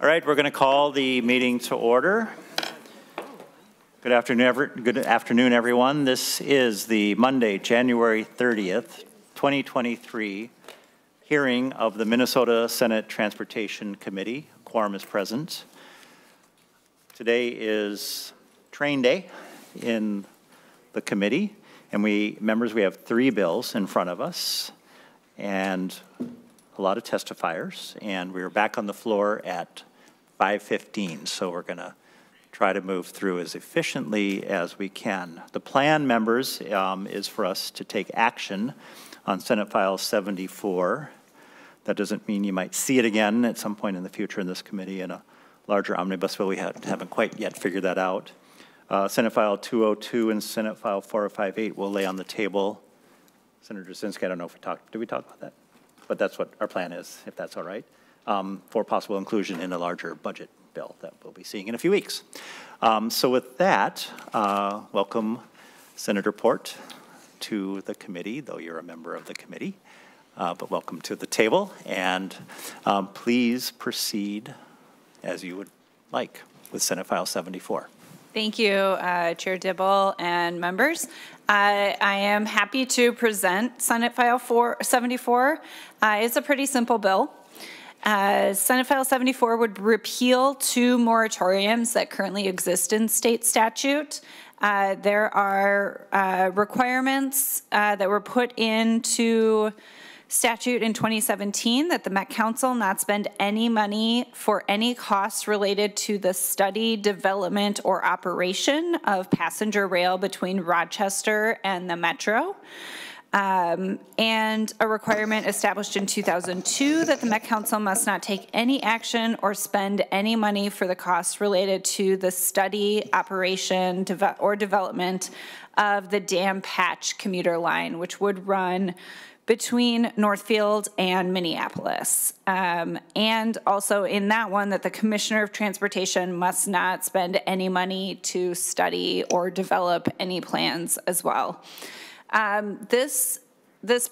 All right, we're going to call the meeting to order. Good afternoon, everyone. This is the Monday, January 30th, 2023 hearing of the Minnesota Senate Transportation Committee. Quorum is present. Today is train day in the committee, and we have 3 bills in front of us and a lot of testifiers, and we're back on the floor at 5:15, so we're going to try to move through as efficiently as we can. The plan, members, is for us to take action on Senate File 74. That doesn't mean you might see it again at some point in the future in this committee in a larger omnibus bill. We haven't quite yet figured that out. Senate File 202 and Senate File 4058 will lay on the table. Senator Jasinski, I don't know if did we talk about that? But that's what our plan is, if that's all right, for possible inclusion in a larger budget bill that we'll be seeing in a few weeks. So with that, welcome Senator Port to the committee, though you're a member of the committee, but welcome to the table, and please proceed as you would like with Senate File 74. Thank you, Chair Dibble and members. I am happy to present Senate File 74. It's a pretty simple bill. Senate File 74 would repeal 2 moratoriums that currently exist in state statute. There are requirements that were put into statute in 2017 that the Met Council not spend any money for any costs related to the study, development, or operation of passenger rail between Rochester and the Metro. And a requirement established in 2002 that the Met Council must not take any action or spend any money for the costs related to the study, operation, or development of the Dam Patch commuter line, which would run between Northfield and Minneapolis. And also in that one that the Commissioner of Transportation must not spend any money to study or develop any plans as well. This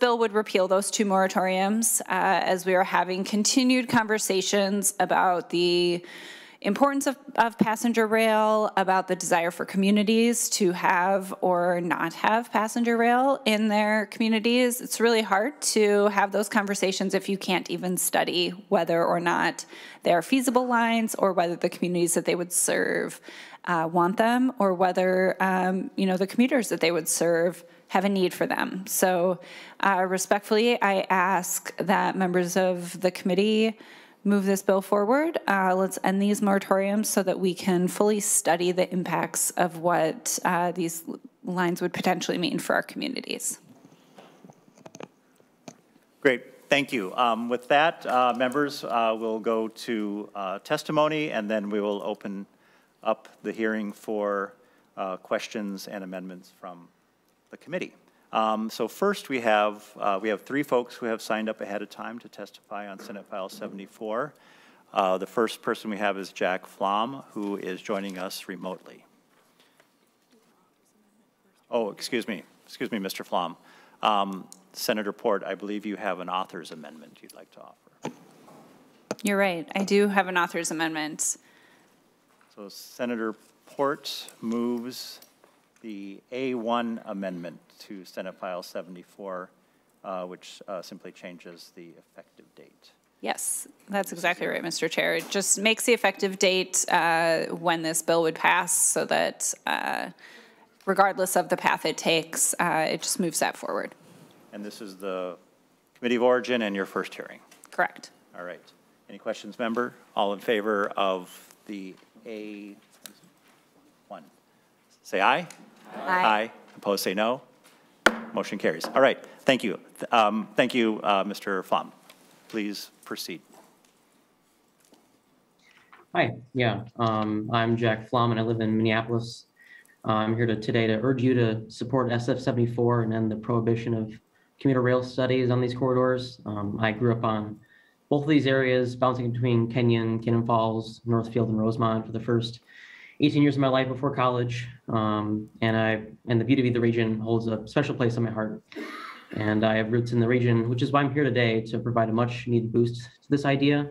bill would repeal those 2 moratoriums as we are having continued conversations about the importance of passenger rail, about the desire for communities to have or not have passenger rail in their communities. It's really hard to have those conversations if you can't even study whether or not they are feasible lines or whether the communities that they would serve want them, or whether the commuters that they would serve have a need for them. So respectfully, I ask that members of the committee move this bill forward. Let's end these moratoriums so that we can fully study the impacts of what these lines would potentially mean for our communities. Great, thank you. With that, members, we'll go to testimony, and then we will open up the hearing for questions and amendments from the committee. So first we have 3 folks who have signed up ahead of time to testify on Senate File 74. The first person we have is Jack Flom, who is joining us remotely. Oh, excuse me, Mr. Flom. Senator Port, I believe you have an author's amendment you'd like to offer. You're right, I do have an author's amendment. So Senator Port moves the A1 amendment to Senate File 74, which simply changes the effective date. Yes, that's exactly right, Mr. Chair. It just makes the effective date when this bill would pass, so that regardless of the path it takes, it just moves that forward. And this is the Committee of Origin and your first hearing? Correct. All right. Any questions, member? All in favor of the A1? Say aye. Aye. Aye. Opposed, say no. Motion carries. All right. Thank you. Thank you, Mr. Flom. Please proceed. Hi. Yeah. I'm Jack Flom, and I live in Minneapolis. I'm here today to urge you to support SF-74 and end the prohibition of commuter rail studies on these corridors. I grew up on both of these areas, bouncing between Kenyon, Cannon Falls, Northfield, and Rosemont for the first 18 years of my life before college, and the beauty of the region holds a special place in my heart. And I have roots in the region, which is why I'm here today to provide a much needed boost to this idea.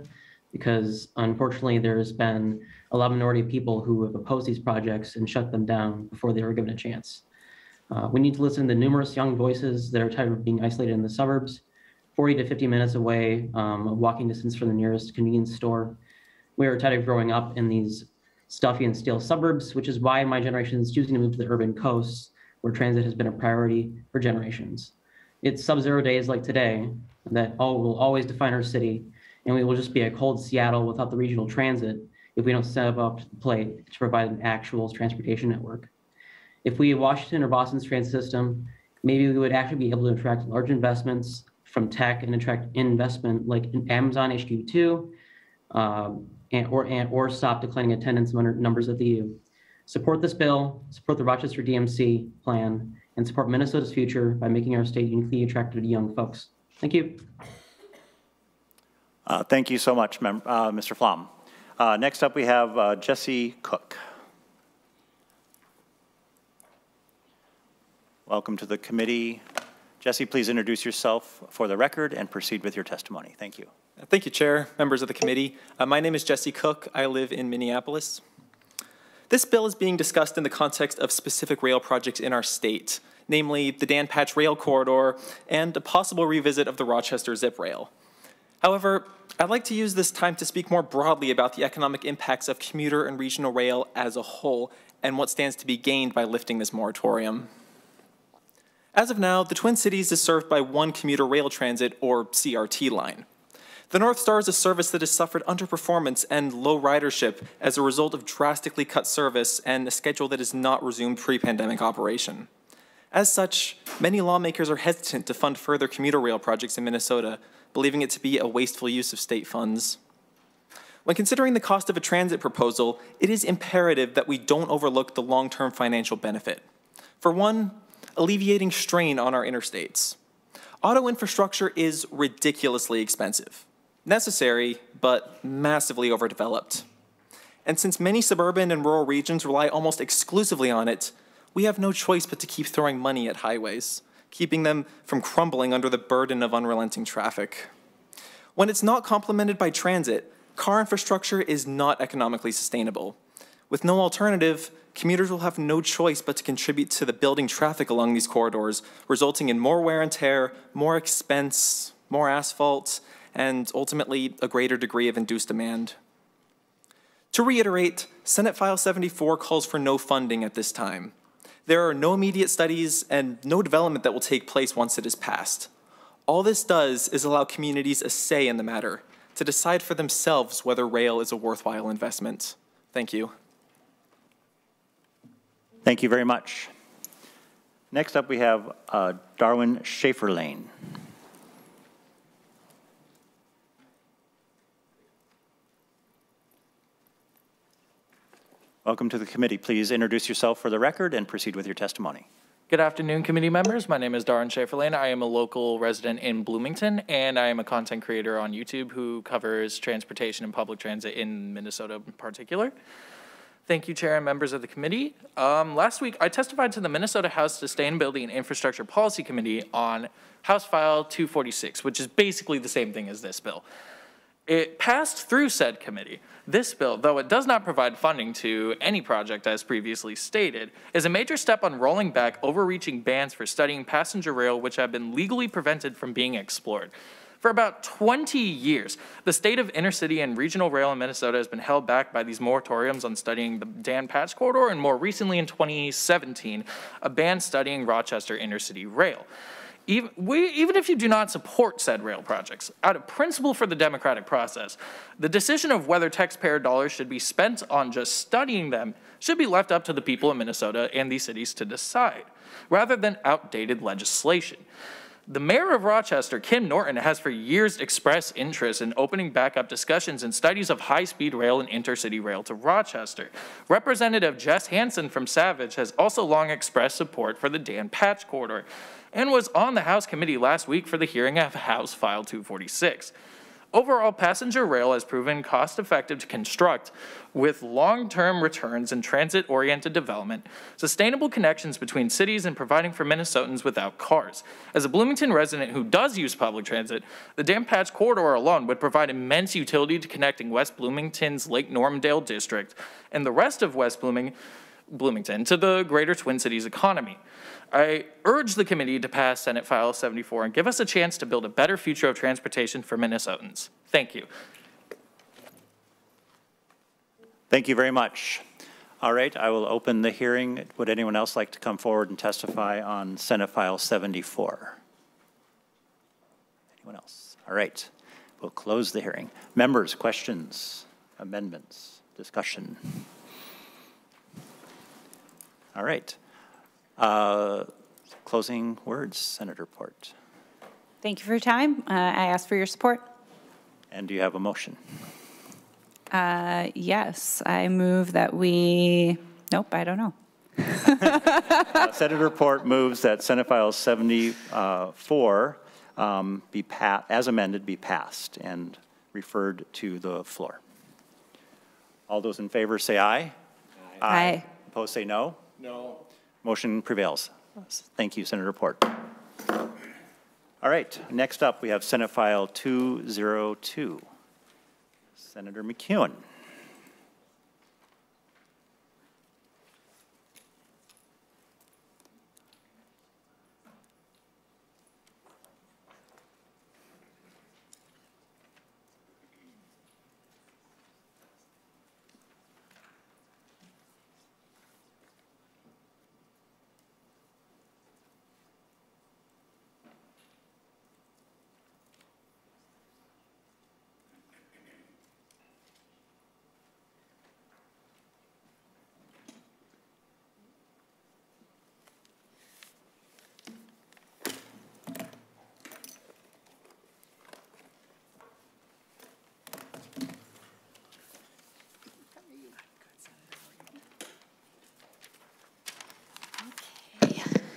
because unfortunately there's been a lot of minority of people who have opposed these projects and shut them down before they were given a chance. We need to listen to numerous young voices that are tired of being isolated in the suburbs, 40 to 50 minutes away, walking distance from the nearest convenience store. We are tired of growing up in these stuffy and stale suburbs, which is why my generation is choosing to move to the urban coasts, where transit has been a priority for generations. It's sub-zero days like today that will always define our city, and we will just be a cold Seattle without the regional transit if we don't step up to the plate to provide an actual transportation network. If we had Washington or Boston's transit system, maybe we would actually be able to attract large investments from tech and attract investment like Amazon HQ2, or stop declining attendance numbers at the U. Support this bill, support the Rochester DMC plan, and support Minnesota's future by making our state uniquely attractive to young folks. Thank you. Thank you so much, Mr. Flom. Next up, we have Jesse Cook. Welcome to the committee. Jesse, please introduce yourself for the record and proceed with your testimony. Thank you. Thank you, Chair, members of the committee. My name is Jesse Cook. I live in Minneapolis. This bill is being discussed in the context of specific rail projects in our state, namely the Dan Patch Rail Corridor and a possible revisit of the Rochester Zip Rail. However, I'd like to use this time to speak more broadly about the economic impacts of commuter and regional rail as a whole and what stands to be gained by lifting this moratorium. As of now, the Twin Cities is served by one commuter rail transit, or CRT, line. The North Star is a service that has suffered underperformance and low ridership as a result of drastically cut service and a schedule that has not resumed pre-pandemic operation. As such, many lawmakers are hesitant to fund further commuter rail projects in Minnesota, believing it to be a wasteful use of state funds. When considering the cost of a transit proposal, it is imperative that we don't overlook the long-term financial benefit. For one, alleviating strain on our interstates. Auto infrastructure is ridiculously expensive. Necessary, but massively overdeveloped. And since many suburban and rural regions rely almost exclusively on it, we have no choice but to keep throwing money at highways, keeping them from crumbling under the burden of unrelenting traffic. When it's not complemented by transit, car infrastructure is not economically sustainable. With no alternative, commuters will have no choice but to contribute to the building traffic along these corridors, resulting in more wear and tear, more expense, more asphalt, and ultimately a greater degree of induced demand. To reiterate, Senate File 74 calls for no funding at this time. There are no immediate studies and no development that will take place once it is passed. All this does is allow communities a say in the matter, to decide for themselves whether rail is a worthwhile investment. Thank you. Thank you very much. Next up, we have Darwin Schaefer-Lane. Welcome to the committee. Please introduce yourself for the record and proceed with your testimony. Good afternoon, committee members. My name is Darwin Schaefer-Lane. I am a local resident in Bloomington, and I am a content creator on YouTube who covers transportation and public transit in Minnesota in particular. Thank you, Chair and members of the committee. Last week, I testified to the Minnesota House Sustainability and Infrastructure Policy Committee on House File 246, which is basically the same thing as this bill. It passed through said committee. This bill, though it does not provide funding to any project as previously stated, is a major step on rolling back overreaching bans for studying passenger rail which have been legally prevented from being explored. For about 20 years, the state of intercity and regional rail in Minnesota has been held back by these moratoriums on studying the Dan Patch Corridor, and more recently in 2017, a ban studying Rochester intercity rail. Even if you do not support said rail projects, out of principle for the democratic process, the decision of whether taxpayer dollars should be spent on just studying them should be left up to the people of Minnesota and these cities to decide, rather than outdated legislation. The mayor of Rochester, Kim Norton, has for years expressed interest in opening back up discussions and studies of high-speed rail and intercity rail to Rochester. Representative Jess Hansen from Savage has also long expressed support for the Dan Patch Corridor and was on the House committee last week for the hearing of House File 246. Overall, passenger rail has proven cost-effective to construct with long-term returns and transit-oriented development, sustainable connections between cities, and providing for Minnesotans without cars. As a Bloomington resident who does use public transit, the Dan Patch corridor alone would provide immense utility to connecting West Bloomington's Lake Normandale district and the rest of West Bloomington to the greater Twin Cities economy. I urge the committee to pass Senate File 74 and give us a chance to build a better future of transportation for Minnesotans. Thank you. Thank you very much. All right, I will open the hearing. Would anyone else like to come forward and testify on Senate File 74? Anyone else? All right, we'll close the hearing. Members, questions, amendments, discussion? All right. Closing words, Senator Port. Thank you for your time. I ask for your support. And do you have a motion? Yes, I move that we, nope, I don't know. Senator Port moves that Senate File 74 as amended be passed and referred to the floor. All those in favor say aye. Aye. Opposed say no. No. Motion prevails. Thank you, Senator Port. All right, next up we have Senate File 202. Senator McEwen.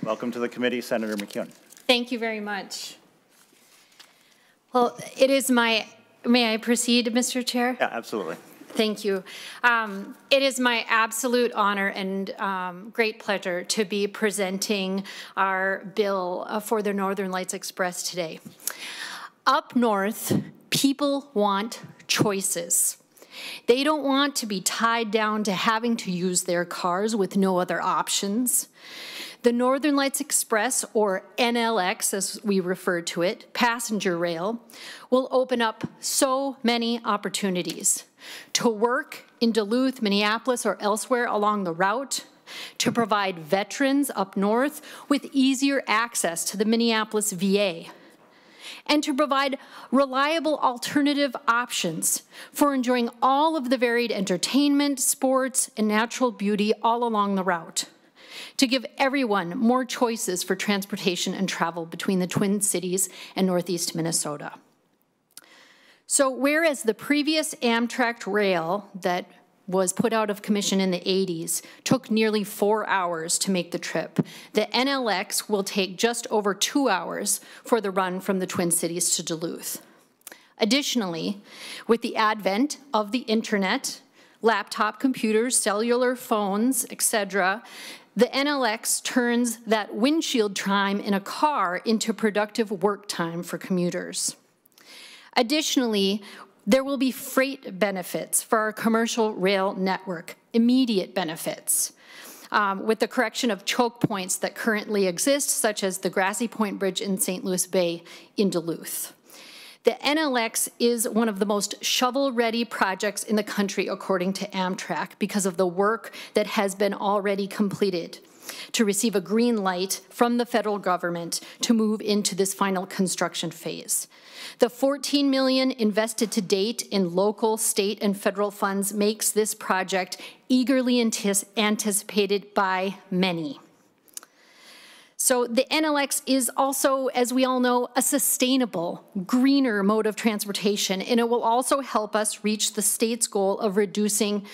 Welcome to the committee, Senator McEwen. Thank you very much. Well, it is my, may I proceed, Mr. Chair? Yeah, absolutely. Thank you. It is my absolute honor and great pleasure to be presenting our bill for the Northern Lights Express today. Up north, people want choices. They don't want to be tied down to having to use their cars with no other options. The Northern Lights Express, or NLX as we refer to it, passenger rail, will open up so many opportunities to work in Duluth, Minneapolis, or elsewhere along the route, to provide veterans up north with easier access to the Minneapolis VA, and to provide reliable alternative options for enjoying all of the varied entertainment, sports, and natural beauty all along the route, to give everyone more choices for transportation and travel between the Twin Cities and Northeast Minnesota. So whereas the previous Amtrak rail that was put out of commission in the 80s took nearly 4 hours to make the trip, the NLX will take just over 2 hours for the run from the Twin Cities to Duluth. Additionally, with the advent of the internet, laptop computers, cellular phones, etc., the NLX turns that windshield time in a car into productive work time for commuters. Additionally, there will be freight benefits for our commercial rail network, immediate benefits, with the correction of choke points that currently exist, such as the Grassy Point Bridge in St. Louis Bay in Duluth. The NLX is one of the most shovel-ready projects in the country, according to Amtrak, because of the work that has been already completed to receive a green light from the federal government to move into this final construction phase. The $14 million invested to date in local, state, and federal funds makes this project eagerly anticipated by many. So the NLX is also, as we all know, a sustainable, greener mode of transportation, and it will also help us reach the state's goal of reducing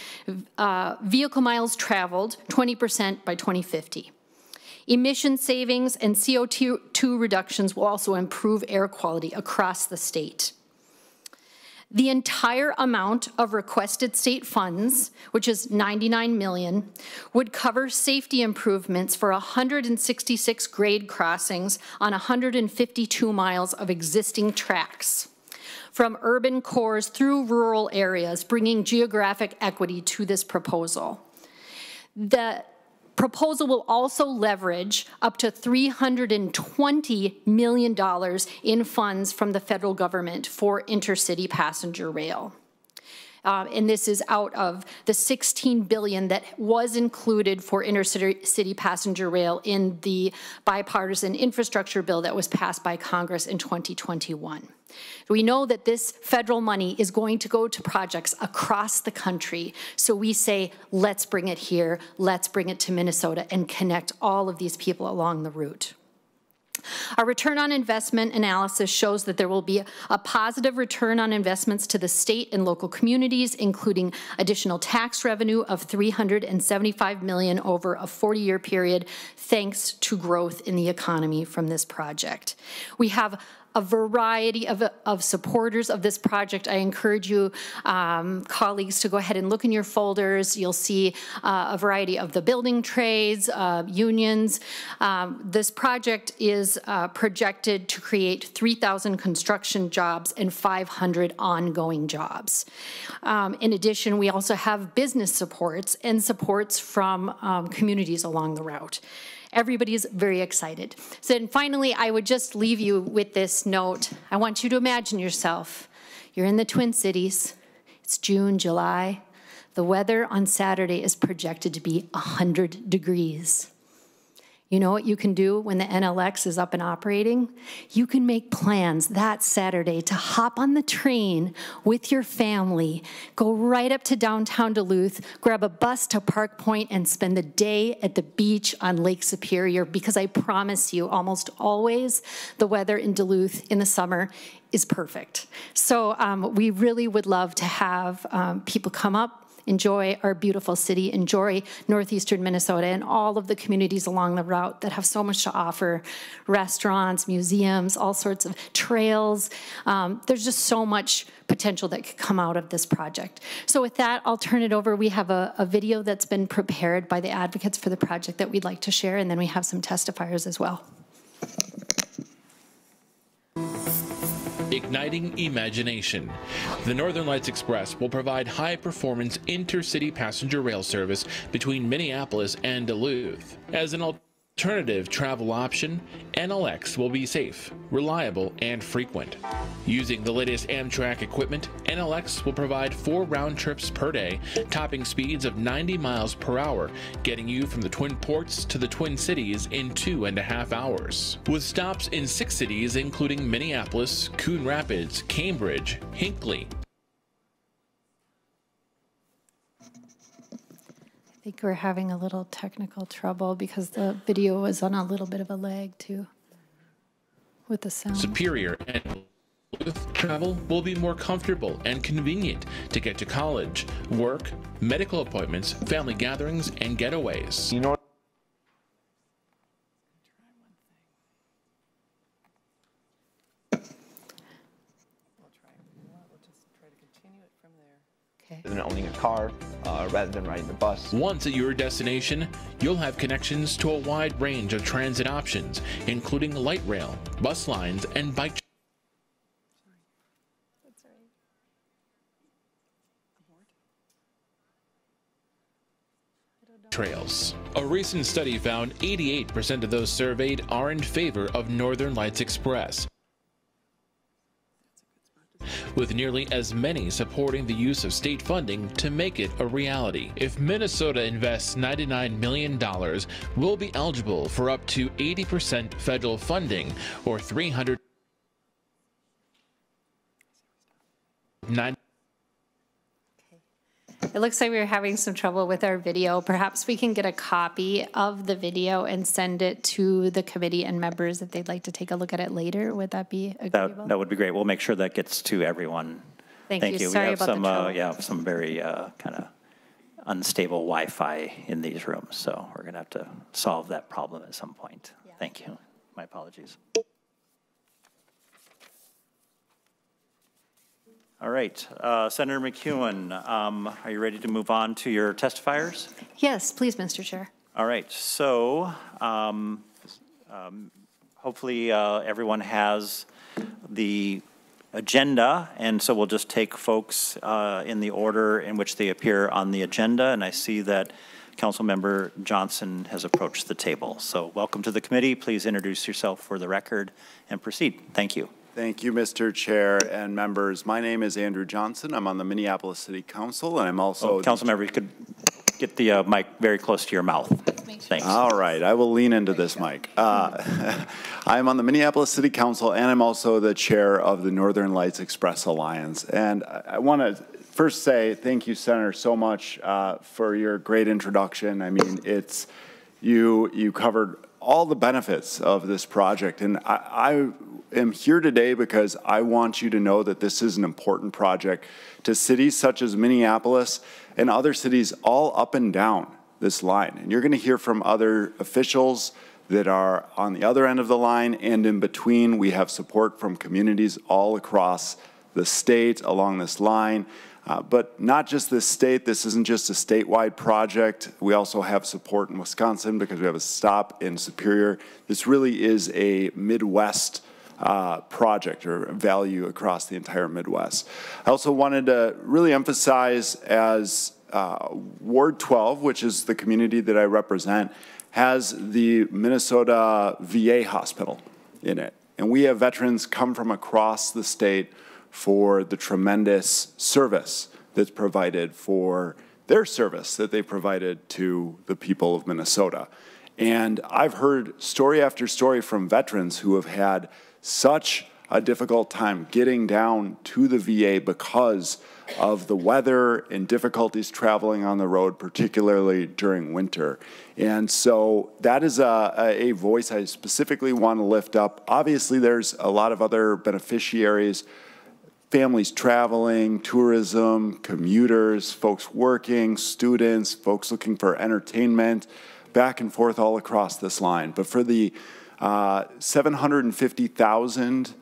vehicle miles traveled 20% by 2050. Emission savings and CO2 reductions will also improve air quality across the state. The entire amount of requested state funds, which is 99 million, would cover safety improvements for 166 grade crossings on 152 miles of existing tracks, from urban cores through rural areas, bringing geographic equity to this proposal. The proposal will also leverage up to $320 million in funds from the federal government for intercity passenger rail. And this is out of the $16 billion that was included for intercity passenger rail in the bipartisan infrastructure bill that was passed by Congress in 2021. We know that this federal money is going to go to projects across the country, so we say, let's bring it here, let's bring it to Minnesota and connect all of these people along the route. Our return on investment analysis shows that there will be a positive return on investments to the state and local communities, including additional tax revenue of $375 million over a 40-year period, thanks to growth in the economy from this project. We have a variety of supporters of this project. I encourage you, colleagues, to go ahead and look in your folders. You'll see a variety of the building trades, unions. This project is projected to create 3,000 construction jobs and 500 ongoing jobs. In addition, we also have business supports and supports from communities along the route. Everybody's very excited. So then finally, I would just leave you with this note. I want you to imagine yourself. You're in the Twin Cities. It's June, July. The weather on Saturday is projected to be 100 degrees. You know what you can do when the NLX is up and operating? You can make plans that Saturday to hop on the train with your family, go right up to downtown Duluth, grab a bus to Park Point, and spend the day at the beach on Lake Superior, because I promise you, almost always the weather in Duluth in the summer is perfect. So we really would love to have people come up, enjoy our beautiful city, enjoy northeastern Minnesota and all of the communities along the route that have so much to offer, restaurants, museums, all sorts of trails. There's just so much potential that could come out of this project. So with that, I'll turn it over. We have a video that's been prepared by the advocates for the project that we'd like to share, and then we have some testifiers as well. Igniting imagination. The Northern Lights Express will provide high-performance intercity passenger rail service between Minneapolis and Duluth. As an alternative travel option, NLX will be safe, reliable, and frequent. Using the latest Amtrak equipment, NLX will provide 4 round trips per day, topping speeds of 90 miles per hour, getting you from the Twin Ports to the Twin Cities in 2.5 hours. With stops in 6 cities, including Minneapolis, Coon Rapids, Cambridge, Hinckley. I think we're having a little technical trouble because the video was on a little bit of a lag too with the sound. Superior and travel will be more comfortable and convenient to get to college, work, medical appointments, family gatherings, and getaways. You know, than owning a car rather than riding the bus. Once at your destination, you'll have connections to a wide range of transit options, including light rail, bus lines, and bike trails. A recent study found 88% of those surveyed are in favor of Northern Lights Express, with nearly as many supporting the use of state funding to make it a reality. If Minnesota invests $99 million, we'll be eligible for up to 80% federal funding, or $309. It looks like we're having some trouble with our video. Perhaps we can get a copy of the video and send it to the committee and members if they'd like to take a look at it later. Would that be agreeable? That would be great. We'll make sure that gets to everyone. Thank you. We Sorry have about some, the trouble. yeah, some very kind of unstable Wi-Fi in these rooms, so we're going to have to solve that problem at some point. Yeah. Thank you. My apologies. All right, Senator McEwen, are you ready to move on to your testifiers? Yes, please, Mr. Chair. All right, so hopefully everyone has the agenda, and so we'll just take folks in the order in which they appear on the agenda, and I see that Councilmember Johnson has approached the table. So welcome to the committee. Please introduce yourself for the record and proceed. Thank you. Thank you, Mr. Chair and members. My name is Andrew Johnson. I'm on the Minneapolis City Council, and I'm also... Councilmember, you could get the mic very close to your mouth. Thanks. All right, I will lean into this mic. I'm on the Minneapolis City Council, and I'm also the chair of the Northern Lights Express Alliance. And I want to first say thank you, Senator, so much for your great introduction. I mean, you covered all the benefits of this project, and I am here today because I want you to know that this is an important project to cities such as Minneapolis and other cities all up and down this line. And you're going to hear from other officials that are on the other end of the line, and in between we have support from communities all across the state along this line. But not just this state. This isn't just a statewide project. We also have support in Wisconsin because we have a stop in Superior. This really is a Midwest project or value across the entire Midwest. I also wanted to really emphasize, as Ward 12, which is the community that I represent, has the Minnesota VA hospital in it. And we have veterans come from across the state for the tremendous service that's provided, for their service that they provided to the people of Minnesota. And I've heard story after story from veterans who have had such a difficult time getting down to the VA because of the weather and difficulties traveling on the road, particularly during winter. And so that is a voice I specifically want to lift up. Obviously, there's a lot of other beneficiaries: families traveling, tourism, commuters, folks working, students, folks looking for entertainment, back and forth all across this line. But for the 750,000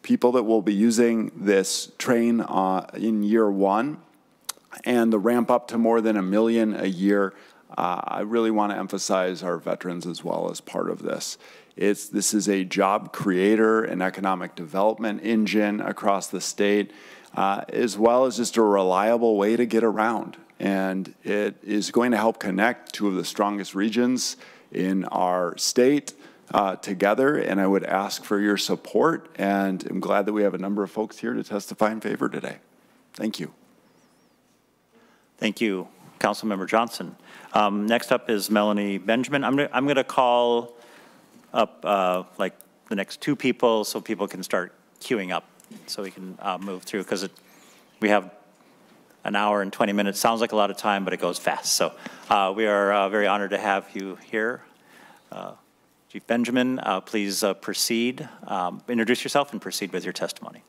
people that will be using this train in year one, and the ramp up to more than 1 million a year, I really want to emphasize our veterans as well as part of this. This is a job creator and economic development engine across the state, as well as just a reliable way to get around. And it is going to help connect two of the strongest regions in our state together, and I would ask for your support, and I'm glad that we have a number of folks here to testify in favor today. Thank you. Thank you, Councilmember Johnson. Next up is Melanie Benjamin. I'm going to call up like the next two people so people can start queuing up so we can move through, because we have an hour and 20 minutes. Sounds like a lot of time, but it goes fast. So we are very honored to have you here. Chief Benjamin, please proceed. Introduce yourself and proceed with your testimony.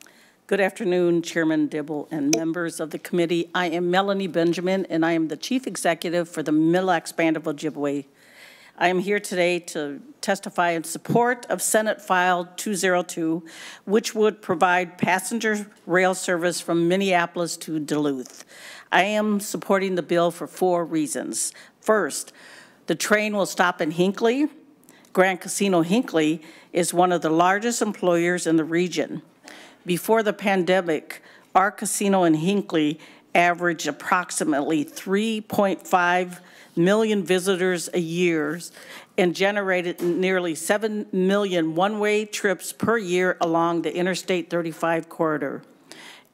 Good afternoon, Chairman Dibble and members of the committee. I am Melanie Benjamin, and I am the Chief Executive for the Mille Lacs Band of Ojibwe. I am here today to testify in support of Senate File 202, which would provide passenger rail service from Minneapolis to Duluth. I am supporting the bill for 4 reasons. First, the train will stop in Hinckley. Grand Casino Hinckley is one of the largest employers in the region. Before the pandemic, our casino in Hinckley averaged approximately 3.5 million visitors a year and generated nearly 7 million one-way trips per year along the Interstate 35 corridor.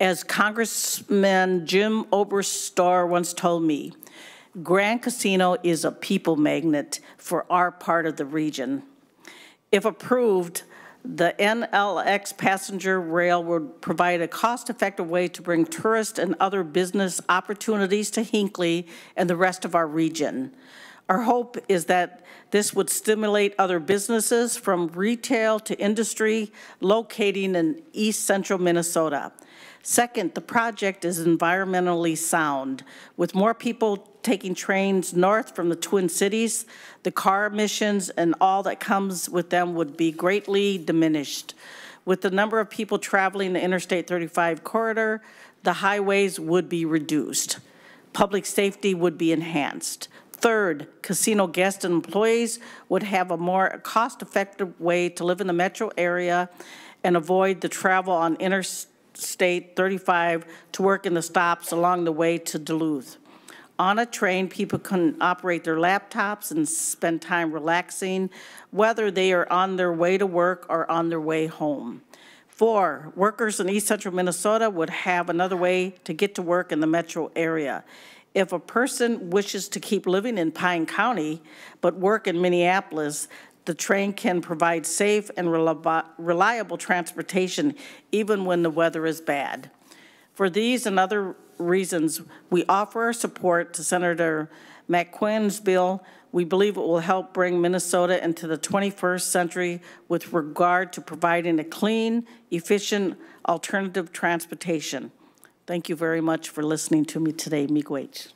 As Congressman Jim Oberstar once told me, Grand Casino is a people magnet for our part of the region. If approved, the NLX passenger rail would provide a cost-effective way to bring tourist and other business opportunities to Hinckley and the rest of our region. Our hope is that this would stimulate other businesses from retail to industry locating in East Central Minnesota. Second, the project is environmentally sound. With more people taking trains north from the Twin Cities, the car emissions and all that comes with them would be greatly diminished. With the number of people traveling the Interstate 35 corridor, the highways would be reduced. Public safety would be enhanced. Third, casino guests and employees would have a more cost-effective way to live in the metro area and avoid the travel on Interstate 35 to work in the stops along the way to Duluth. On a train, people can operate their laptops and spend time relaxing, whether they are on their way to work or on their way home. 4, workers in East Central Minnesota would have another way to get to work in the metro area. If a person wishes to keep living in Pine County but work in Minneapolis, the train can provide safe and reliable transportation even when the weather is bad. For these and other reasons, we offer our support to Senator McEwen's bill. We believe it will help bring Minnesota into the 21st century with regard to providing a clean, efficient, alternative transportation. Thank you very much for listening to me today, Miigwech.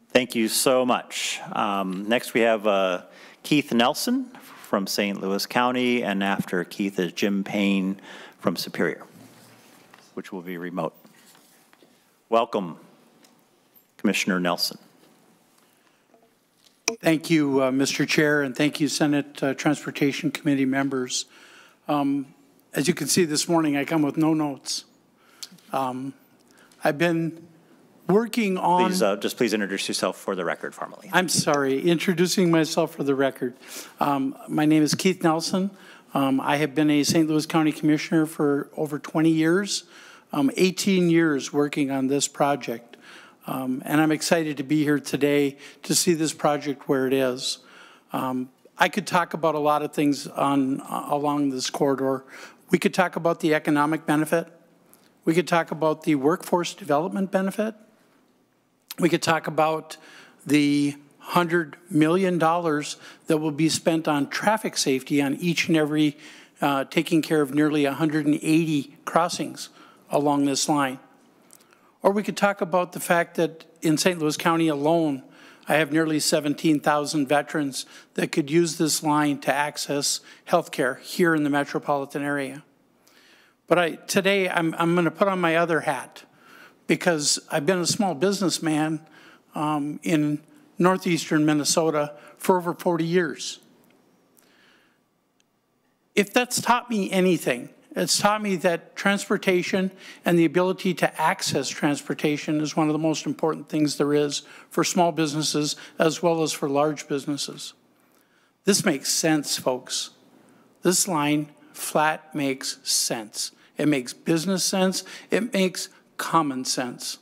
Thank you so much. Next we have Keith Nelson from St. Louis County, and after Keith is Jim Payne from Superior, which will be remote. Welcome, Commissioner Nelson. Thank you, Mr. Chair, and thank you, Senate Transportation Committee members. As you can see this morning, I come with no notes. I've been working on... Please introduce yourself for the record formally. I'm sorry, introducing myself for the record. My name is Keith Nelson. I have been a St. Louis County Commissioner for over 20 years, 18 years working on this project. And I'm excited to be here today to see this project where it is. I could talk about a lot of things along this corridor. We could talk about the economic benefit. We could talk about the workforce development benefit. We could talk about the $100 million that will be spent on traffic safety on each and every, taking care of nearly 180 crossings along this line. Or we could talk about the fact that in St. Louis County alone, I have nearly 17,000 veterans that could use this line to access health care here in the metropolitan area. But today I'm going to put on my other hat because I've been a small businessman in northeastern Minnesota for over 40 years. If that's taught me anything, it's taught me that transportation and the ability to access transportation is one of the most important things there is for small businesses as well as for large businesses. This makes sense, folks. This line flat makes sense. It makes business sense. It makes common sense.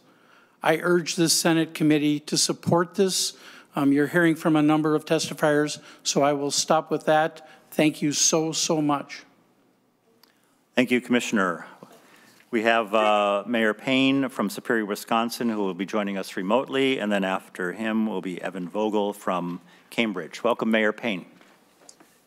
I urge this Senate committee to support this. You're hearing from a number of testifiers, so I will stop with that. Thank you so, so much. Thank you, Commissioner. We have Mayor Payne from Superior, Wisconsin, who will be joining us remotely, and then after him will be Evan Vogel from Cambridge. Welcome, Mayor Payne.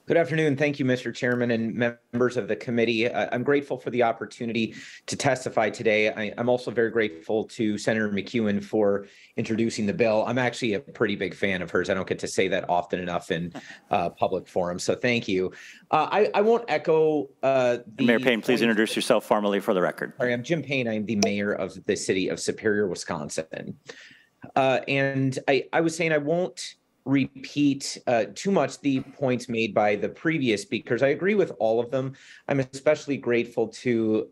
Good afternoon. Thank you, Mr. Chairman and members of the committee. I'm grateful for the opportunity to testify today. I'm also very grateful to Senator McEwen for introducing the bill. I'm actually a pretty big fan of hers. I don't get to say that often enough in public forums, so thank you. I won't echo Mayor Payne, please introduce yourself formally for the record. Sorry, I'm Jim Payne. I'm the mayor of the city of Superior, Wisconsin. And I was saying I won't repeat too much the points made by the previous speakers. I agree with all of them. I'm especially grateful to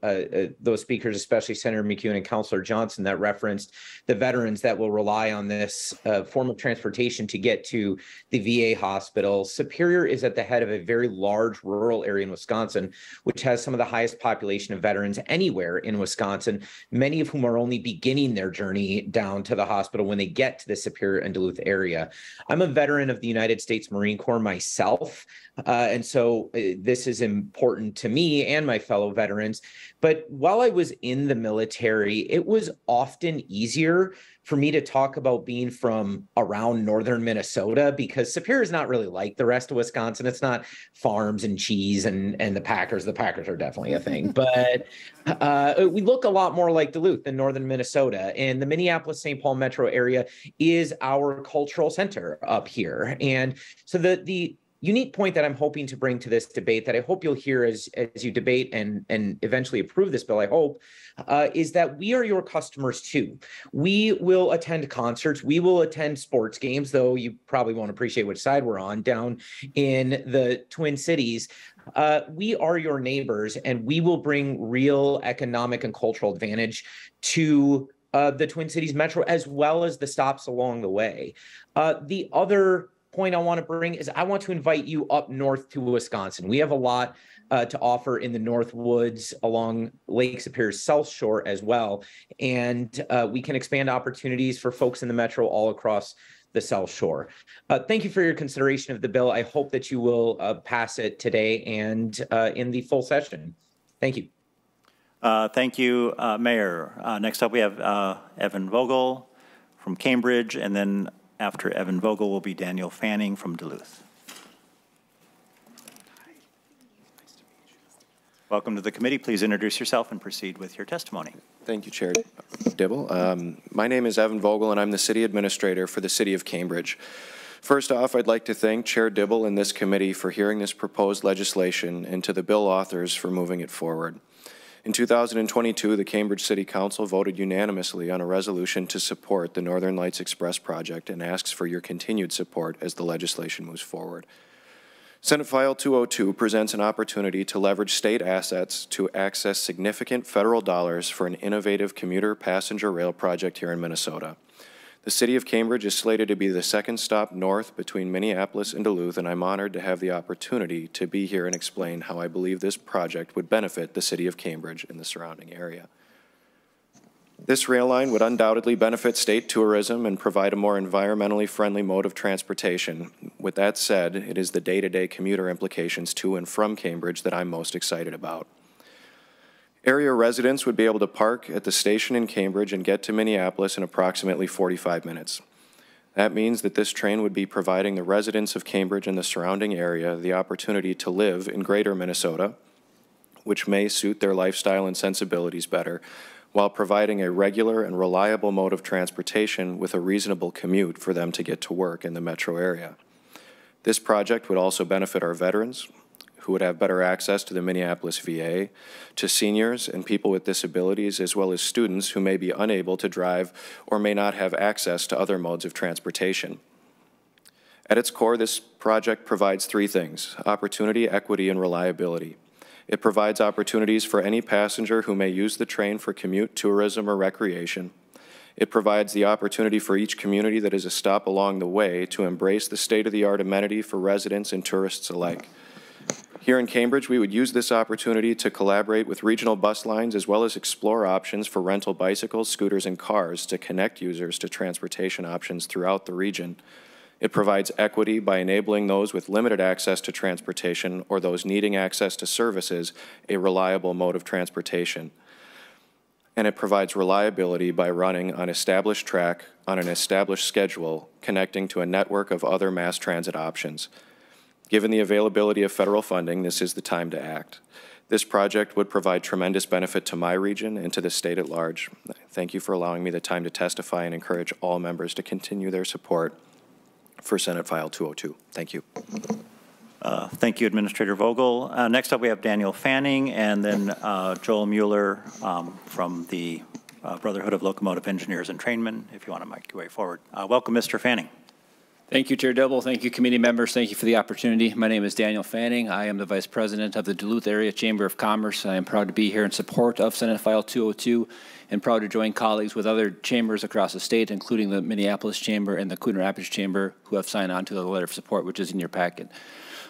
those speakers, especially Senator McEwen and Councilor Johnson, that referenced the veterans that will rely on this form of transportation to get to the VA hospital. Superior is at the head of a very large rural area in Wisconsin, which has some of the highest population of veterans anywhere in Wisconsin, many of whom are only beginning their journey down to the hospital when they get to the Superior and Duluth area. I'm a veteran of the United States Marine Corps myself, and so this is important to me and my fellow veterans. But while I was in the military, it was often easier for me to talk about being from around northern Minnesota, because Superior is not really like the rest of Wisconsin. It's not farms and cheese and the Packers. The Packers are definitely a thing, but we look a lot more like Duluth than northern Minnesota. And the Minneapolis-St. Paul metro area is our cultural center up here. And so the unique point that I'm hoping to bring to this debate that I hope you'll hear as you debate and eventually approve this bill, I hope, is that we are your customers too. We will attend concerts. We will attend sports games, though you probably won't appreciate which side we're on, down in the Twin Cities. We are your neighbors, and we will bring real economic and cultural advantage to the Twin Cities Metro, as well as the stops along the way. The other point I want to bring is I want to invite you up north to Wisconsin. We have a lot to offer in the North Woods along Lake Superior's South Shore as well. And we can expand opportunities for folks in the Metro all across the South Shore. Thank you for your consideration of the bill. I hope that you will pass it today and in the full session. Thank you. Thank you, Mayor. Next up, we have Evan Vogel from Cambridge, and then after Evan Vogel will be Daniel Fanning from Duluth. Welcome to the committee. Please introduce yourself and proceed with your testimony. Thank you, Chair Dibble. My name is Evan Vogel, and I'm the City Administrator for the City of Cambridge. First off, I'd like to thank Chair Dibble and this committee for hearing this proposed legislation and to the bill authors for moving it forward. In 2022, the Cambridge City Council voted unanimously on a resolution to support the Northern Lights Express project and asks for your continued support as the legislation moves forward. Senate File 202 presents an opportunity to leverage state assets to access significant federal dollars for an innovative commuter passenger rail project here in Minnesota. The City of Cambridge is slated to be the second stop north between Minneapolis and Duluth, and I'm honored to have the opportunity to be here and explain how I believe this project would benefit the City of Cambridge and the surrounding area. This rail line would undoubtedly benefit state tourism and provide a more environmentally friendly mode of transportation. With that said, it is the day-to-day commuter implications to and from Cambridge that I'm most excited about. Area residents would be able to park at the station in Cambridge and get to Minneapolis in approximately 45 minutes. That means that this train would be providing the residents of Cambridge and the surrounding area the opportunity to live in greater Minnesota, which may suit their lifestyle and sensibilities better, while providing a regular and reliable mode of transportation with a reasonable commute for them to get to work in the metro area. This project would also benefit our veterans, who would have better access to the Minneapolis VA, to seniors and people with disabilities, as well as students who may be unable to drive or may not have access to other modes of transportation. At its core, this project provides three things: opportunity, equity, and reliability. It provides opportunities for any passenger who may use the train for commute, tourism, or recreation. It provides the opportunity for each community that is a stop along the way to embrace the state-of-the-art amenity for residents and tourists alike. Here in Cambridge, we would use this opportunity to collaborate with regional bus lines as well as explore options for rental bicycles, scooters, and cars to connect users to transportation options throughout the region. It provides equity by enabling those with limited access to transportation or those needing access to services a reliable mode of transportation. And it provides reliability by running on established track on an established schedule, connecting to a network of other mass transit options. Given the availability of federal funding, this is the time to act. This project would provide tremendous benefit to my region and to the state at large. Thank you for allowing me the time to testify and encourage all members to continue their support for Senate File 202. Thank you. Thank you, Administrator Vogel. Next up, we have Daniel Fanning and then Joel Mueller from the Brotherhood of Locomotive Engineers and Trainmen, if you want to make your way forward. Welcome, Mr. Fanning. Thank you, Chair Dibble. Thank you, committee members. Thank you for the opportunity. My name is Daniel Fanning. I am the Vice President of the Duluth Area Chamber of Commerce. I am proud to be here in support of Senate File 202 and proud to join colleagues with other chambers across the state, including the Minneapolis Chamber and the Coon Rapids Chamber, who have signed on to the letter of support, which is in your packet.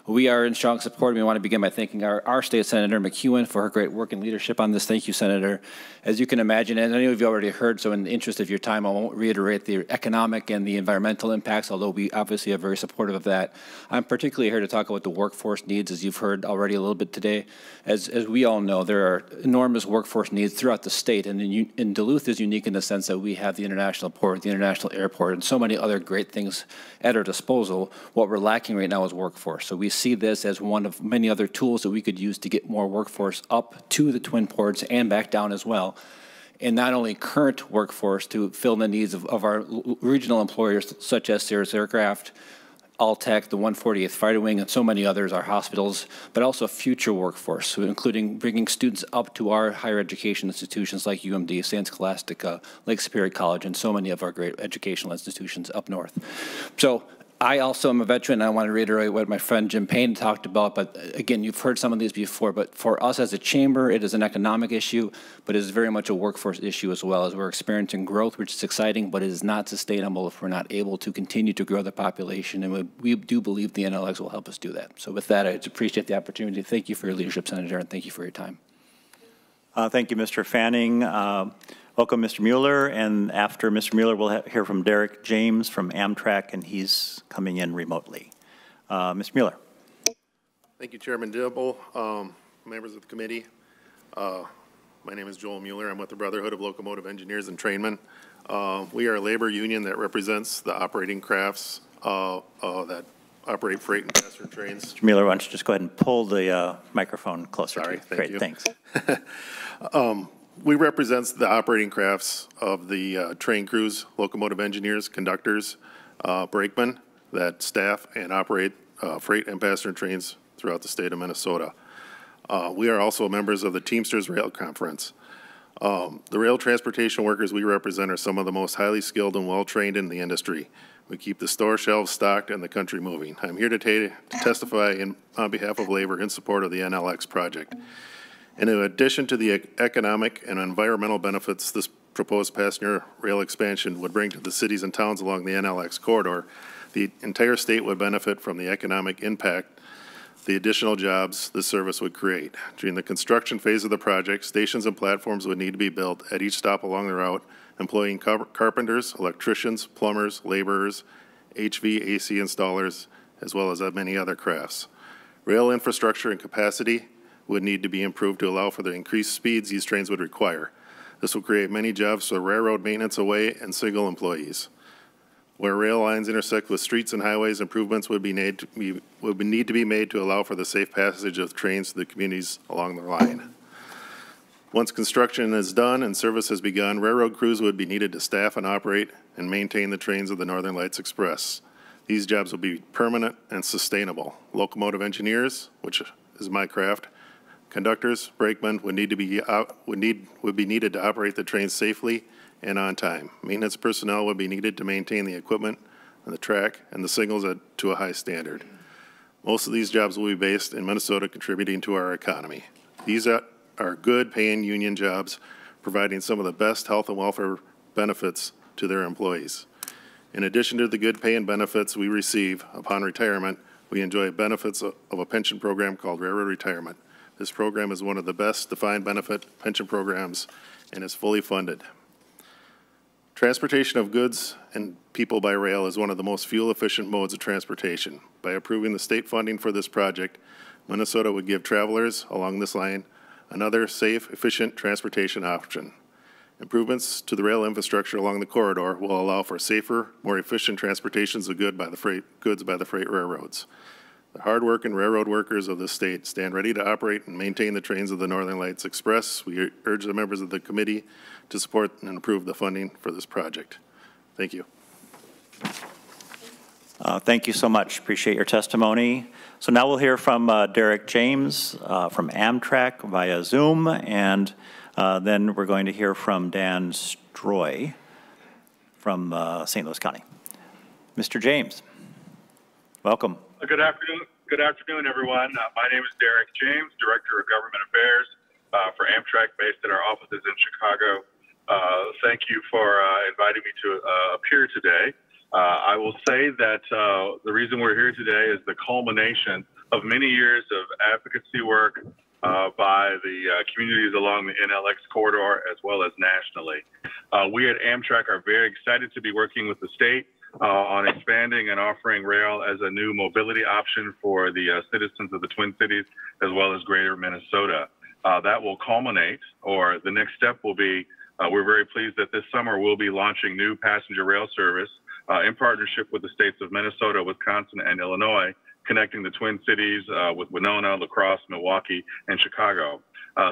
We are in strong support. We want to begin by thanking our state Senator McEwen for her great work and leadership on this. Thank you, Senator. As you can imagine, and I know you've already heard, so in the interest of your time, I won't reiterate the economic and the environmental impacts, although we obviously are very supportive of that. I'm particularly here to talk about the workforce needs, as you've heard already a little bit today. As we all know, there are enormous workforce needs throughout the state, and Duluth is unique in the sense that we have the international port, the international airport, and so many other great things at our disposal. What we're lacking right now is workforce. So we see this as one of many other tools that we could use to get more workforce up to the Twin Ports and back down as well. And not only current workforce to fill the needs of our regional employers such as Cirrus Aircraft, All-Tech, the 148th Fighter Wing, and so many others, our hospitals, but also future workforce, so including bringing students up to our higher education institutions like UMD, St. Scholastica, Lake Superior College, and so many of our great educational institutions up north. So I also am a veteran, and I want to reiterate what my friend Jim Payne talked about, but again, you've heard some of these before, but for us as a chamber, it is an economic issue, but it is very much a workforce issue as well, as we're experiencing growth, which is exciting, but it is not sustainable if we're not able to continue to grow the population, and we do believe the NLX will help us do that. So with that, I just appreciate the opportunity. Thank you for your leadership, Senator, and thank you for your time. Thank you, Mr. Fanning. Welcome, Mr. Mueller, and after Mr. Mueller, we'll hear from Derek James from Amtrak, and he's coming in remotely. Mr. Mueller. Thank you, Chairman Dibble, members of the committee. My name is Joel Mueller. I'm with the Brotherhood of Locomotive Engineers and Trainmen. We are a labor union that represents the operating crafts that operate freight and passenger trains. Mr. Mueller, why don't you just go ahead and pull the microphone closer to you. Great, thanks. We represent the operating crafts of the train crews, locomotive engineers, conductors, brakemen that staff and operate freight and passenger trains throughout the state of Minnesota. We are also members of the Teamsters Rail Conference. The rail transportation workers we represent are some of the most highly skilled and well-trained in the industry. We keep the store shelves stocked and the country moving. I'm here to testify on behalf of labor in support of the NLX project. And in addition to the economic and environmental benefits this proposed passenger rail expansion would bring to the cities and towns along the NLX corridor, the entire state would benefit from the economic impact, the additional jobs this service would create. During the construction phase of the project, stations and platforms would need to be built at each stop along the route, employing carpenters, electricians, plumbers, laborers, HVAC installers, as well as many other crafts. Rail infrastructure and capacity would need to be improved to allow for the increased speeds these trains would require. This will create many jobs for railroad maintenance away and single employees. Where rail lines intersect with streets and highways, improvements would need to be made to allow for the safe passage of trains to the communities along the line. Once construction is done and service has begun, railroad crews would be needed to staff and operate and maintain the trains of the Northern Lights Express. These jobs will be permanent and sustainable. Locomotive engineers, which is my craft, conductors, brakemen would be needed to operate the trains safely and on time. Maintenance personnel would be needed to maintain the equipment on the track and the signals to a high standard. Most of these jobs will be based in Minnesota, contributing to our economy. These are good paying union jobs, providing some of the best health and welfare benefits to their employees. In addition to the good pay and benefits we receive upon retirement, we enjoy benefits of a pension program called Railroad Retirement. This program is one of the best defined benefit pension programs and is fully funded. Transportation of goods and people by rail is one of the most fuel-efficient modes of transportation. By approving the state funding for this project, Minnesota would give travelers along this line another safe, efficient transportation option. Improvements to the rail infrastructure along the corridor will allow for safer, more efficient transportations of goods by the freight railroads. The hard-working railroad workers of the state stand ready to operate and maintain the trains of the Northern Lights Express. We urge the members of the committee to support and approve the funding for this project. Thank you. Thank you so much. Appreciate your testimony. So now we'll hear from Derek James from Amtrak via Zoom, and then we're going to hear from Dan Stroy from St. Louis County. Mr. James, welcome. Good afternoon, everyone. My name is Derek James, Director of Government Affairs for Amtrak, based at our offices in Chicago. Thank you for inviting me to appear today. I will say that the reason we're here today is the culmination of many years of advocacy work by the communities along the NLX corridor, as well as nationally. We at Amtrak are very excited to be working with the state on expanding and offering rail as a new mobility option for the citizens of the Twin Cities, as well as greater Minnesota. That will culminate, or the next step will be, we're very pleased that this summer we'll be launching new passenger rail service in partnership with the states of Minnesota, Wisconsin, and Illinois, connecting the Twin Cities with Winona, La Crosse, Milwaukee, and Chicago.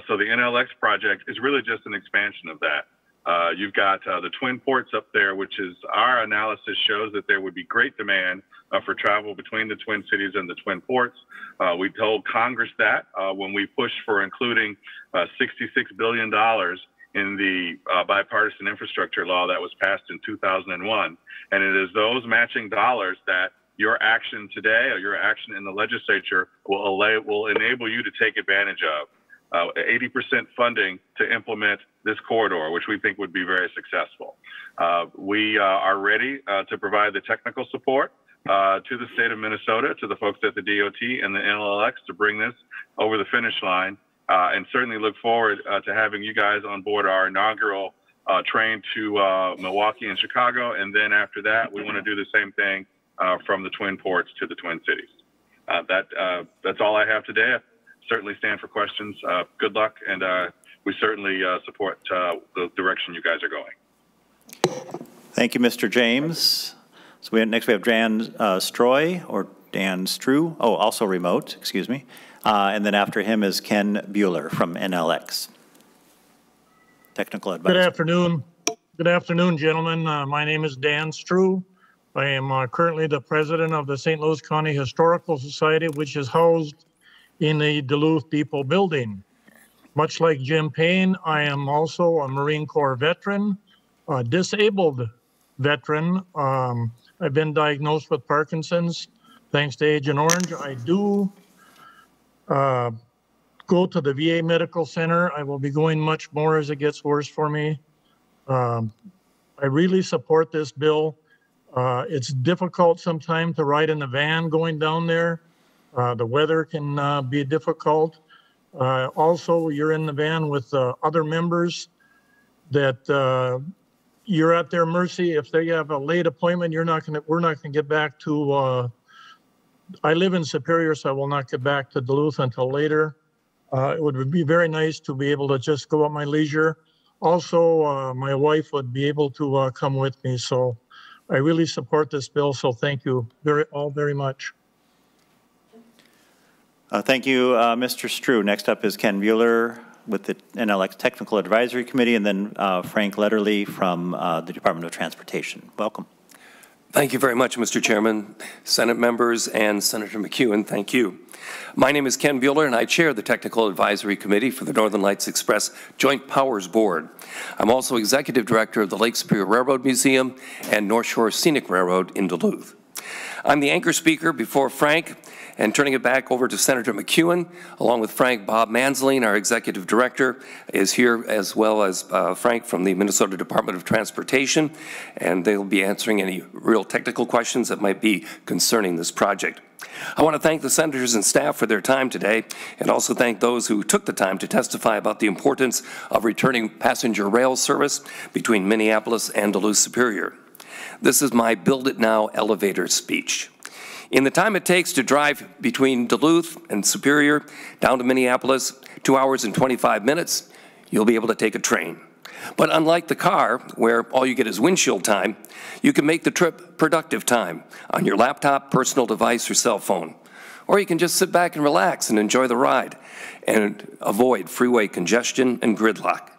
So the NLX project is really just an expansion of that. You've got the Twin Ports up there, which is our analysis shows that there would be great demand for travel between the Twin Cities and the Twin Ports. We told Congress that when we pushed for including $66 billion in the bipartisan infrastructure law that was passed in 2001. And it is those matching dollars that your action today or your action in the legislature will enable you to take advantage of. 80% funding to implement this corridor, which we think would be very successful. We are ready to provide the technical support to the state of Minnesota, to the folks at the DOT and the NLLX to bring this over the finish line, and certainly look forward to having you guys on board our inaugural train to Milwaukee and Chicago. And then after that, we want to do the same thing from the Twin Ports to the Twin Cities. That's all I have today. I certainly stand for questions. Good luck, and we certainly support the direction you guys are going. Thank you, Mr. James. So next we have Dan Stroy, or Dan Strew, also remote, excuse me. And then after him is Ken Bueller from NLX. Technical advisor. Good afternoon. Good afternoon, gentlemen. My name is Dan Strew. I am currently the president of the St. Louis County Historical Society, which is housed in the Duluth Depot building. Much like Jim Payne, I am also a Marine Corps veteran, a disabled veteran. I've been diagnosed with Parkinson's thanks to Agent Orange. I do go to the VA Medical Center. I will be going much more as it gets worse for me. I really support this bill. It's difficult sometimes to ride in the van going down there. The weather can be difficult. Also, you're in the van with other members that you're at their mercy. If they have a late appointment, we're not gonna get back to, I live in Superior, so I will not get back to Duluth until later. It would be very nice to be able to just go at my leisure. Also, my wife would be able to come with me. So I really support this bill. So thank you all very much. Thank you, Mr. Strew. Next up is Ken Bueller with the NLX Technical Advisory Committee, and then Frank Letterly from the Department of Transportation. Welcome. Thank you very much, Mr. Chairman, Senate members, and Senator McEwen. Thank you. My name is Ken Bueller, and I chair the Technical Advisory Committee for the Northern Lights Express Joint Powers Board. I'm also Executive Director of the Lake Superior Railroad Museum and North Shore Scenic Railroad in Duluth. I'm the anchor speaker before Frank, and turning it back over to Senator McEwen, along with Frank, Bob Manzeline, our Executive Director, is here, as well as Frank from the Minnesota Department of Transportation, and they'll be answering any real technical questions that might be concerning this project. I want to thank the senators and staff for their time today, and also thank those who took the time to testify about the importance of returning passenger rail service between Minneapolis and Duluth Superior. This is my Build It Now elevator speech. In the time it takes to drive between Duluth and Superior down to Minneapolis, 2 hours and 25 minutes, you'll be able to take a train. But unlike the car, where all you get is windshield time, you can make the trip productive time on your laptop, personal device, or cell phone. Or you can just sit back and relax and enjoy the ride and avoid freeway congestion and gridlock.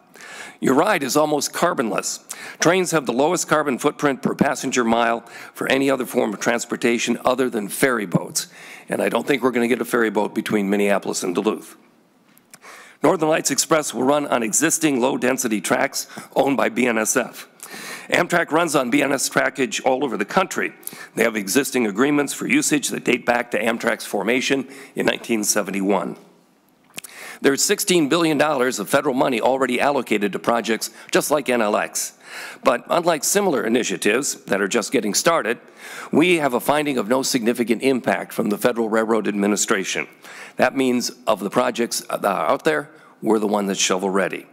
Your ride is almost carbonless. Trains have the lowest carbon footprint per passenger mile for any other form of transportation other than ferry boats. And I don't think we're going to get a ferry boat between Minneapolis and Duluth. Northern Lights Express will run on existing low-density tracks owned by BNSF. Amtrak runs on BNS trackage all over the country. They have existing agreements for usage that date back to Amtrak's formation in 1971. There's $16 billion of federal money already allocated to projects just like NLX. But unlike similar initiatives that are just getting started, we have a finding of no significant impact from the Federal Railroad Administration. That means of the projects that are out there, we're the one that's shovel-ready.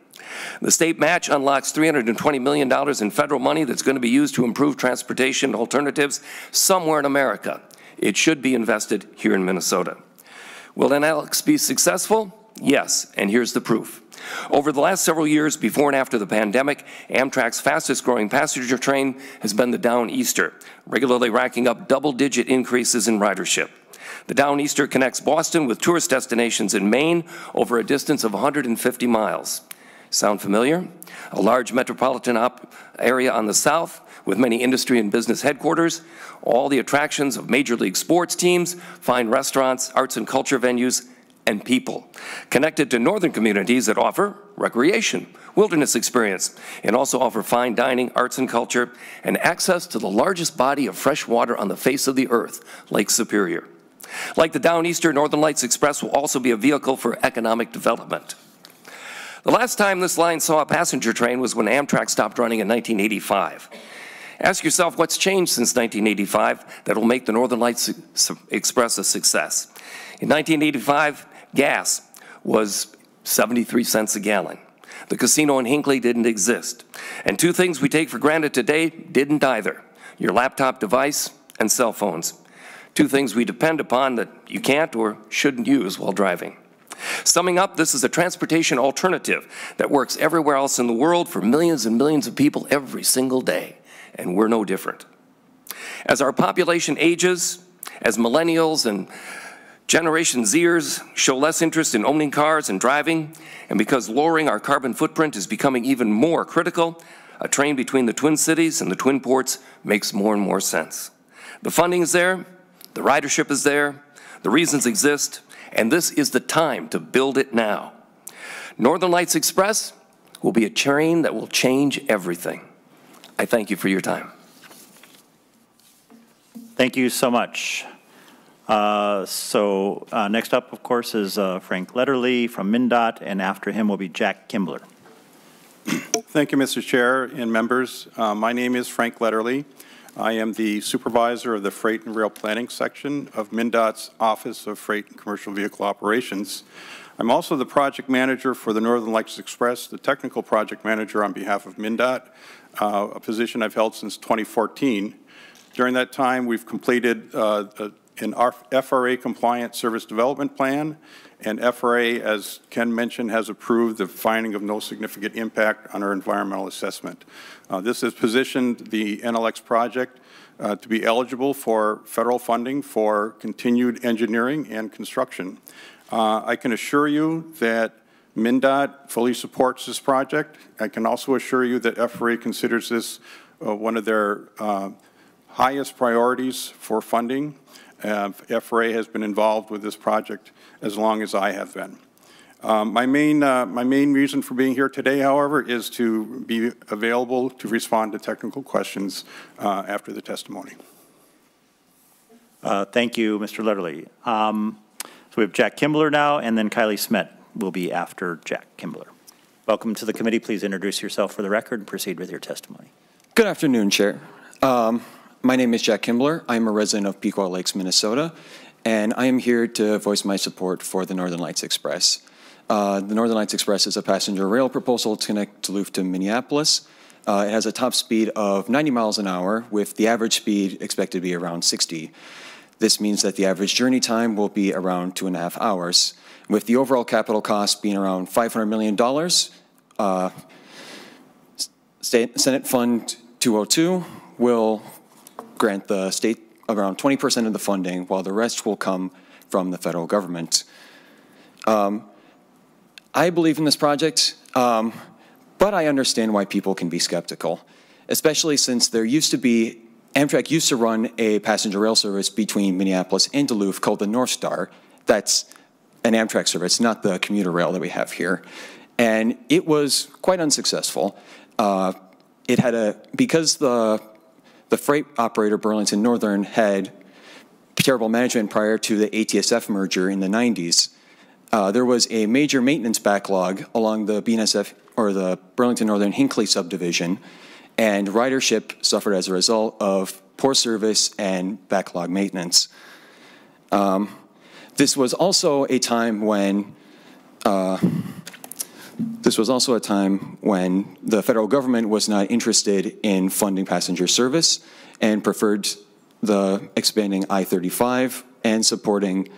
The state match unlocks $320 million in federal money that's going to be used to improve transportation alternatives somewhere in America. It should be invested here in Minnesota. Will NLX be successful? Yes, and here's the proof. Over the last several years, before and after the pandemic, Amtrak's fastest growing passenger train has been the Downeaster, regularly racking up double-digit increases in ridership. The Downeaster connects Boston with tourist destinations in Maine over a distance of 150 miles. Sound familiar? A large metropolitan area on the south with many industry and business headquarters, all the attractions of major league sports teams, fine restaurants, arts and culture venues, and people, connected to northern communities that offer recreation, wilderness experience, and also offer fine dining, arts and culture, and access to the largest body of fresh water on the face of the earth, Lake Superior. Like the Downeaster, Northern Lights Express will also be a vehicle for economic development. The last time this line saw a passenger train was when Amtrak stopped running in 1985. Ask yourself what's changed since 1985 that will make the Northern Lights Express a success. In 1985, gas was 73 cents a gallon. The casino in Hinckley didn't exist. And two things we take for granted today didn't either: your laptop device and cell phones. Two things we depend upon that you can't or shouldn't use while driving. Summing up, this is a transportation alternative that works everywhere else in the world for millions and millions of people every single day, and we're no different. As our population ages, as millennials and Generation Zers show less interest in owning cars and driving, and because lowering our carbon footprint is becoming even more critical, a train between the Twin Cities and the Twin Ports makes more and more sense. The funding is there, the ridership is there, the reasons exist, and this is the time to build it now. Northern Lights Express will be a train that will change everything. I thank you for your time. Thank you so much. Next up, of course, is Frank Letterly from MnDOT, and after him will be Jack Kimbler. Thank you, Mr. Chair and members. My name is Frank Letterly. I am the supervisor of the Freight and Rail Planning section of MnDOT's Office of Freight and Commercial Vehicle Operations. I'm also the project manager for the Northern Lights Express, the technical project manager on behalf of MnDOT, a position I've held since 2014. During that time, we've completed an FRA compliant service development plan, and FRA, as Ken mentioned, has approved the finding of no significant impact on our environmental assessment. This has positioned the NLX project to be eligible for federal funding for continued engineering and construction. I can assure you that MnDOT fully supports this project. I can also assure you that FRA considers this one of their highest priorities for funding. FRA has been involved with this project as long as I have been. My main reason for being here today, however, is to be available to respond to technical questions after the testimony. Thank you, Mr. Letterly. So we have Jack Kimbler now, and then Kylie Smet will be after Jack Kimbler. Welcome to the committee. Please introduce yourself for the record and proceed with your testimony. Good afternoon, Chair. My name is Jack Kimbler. I'm a resident of Pequot Lakes, Minnesota, and I am here to voice my support for the Northern Lights Express. The Northern Lights Express is a passenger rail proposal to connect Duluth to Minneapolis. It has a top speed of 90 miles an hour, with the average speed expected to be around 60. This means that the average journey time will be around 2.5 hours, with the overall capital cost being around $500 million. Senate Fund 202 will grant the state around 20% of the funding, while the rest will come from the federal government. I believe in this project, but I understand why people can be skeptical, especially since Amtrak used to run a passenger rail service between Minneapolis and Duluth called the North Star. That's an Amtrak service, not the commuter rail that we have here. And it was quite unsuccessful. Because the freight operator Burlington Northern had terrible management prior to the ATSF merger in the 90s, there was a major maintenance backlog along the BNSF, or the Burlington Northern Hinckley subdivision, and ridership suffered as a result of poor service and backlog maintenance. This was also a time when the federal government was not interested in funding passenger service and preferred the expanding I-35 and supporting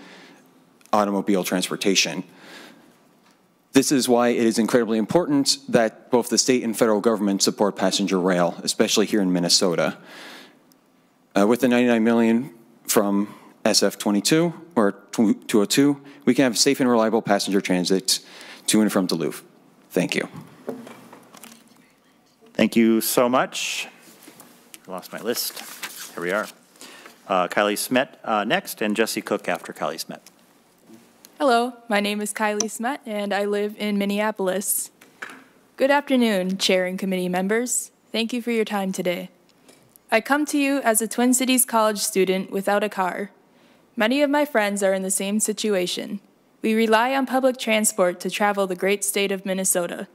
automobile transportation. This is why it is incredibly important that both the state and federal government support passenger rail, especially here in Minnesota. With the $99 million from SF-22 or 202, we can have safe and reliable passenger transit to and from Duluth. Thank you. Thank you so much. I lost my list. Here we are. Kylie Smet next, and Jesse Cook after Kylie Smet. Hello, my name is Kylie Smet, and I live in Minneapolis. Good afternoon, Chair and committee members. Thank you for your time today. I come to you as a Twin Cities college student without a car. Many of my friends are in the same situation. We rely on public transport to travel the great state of Minnesota.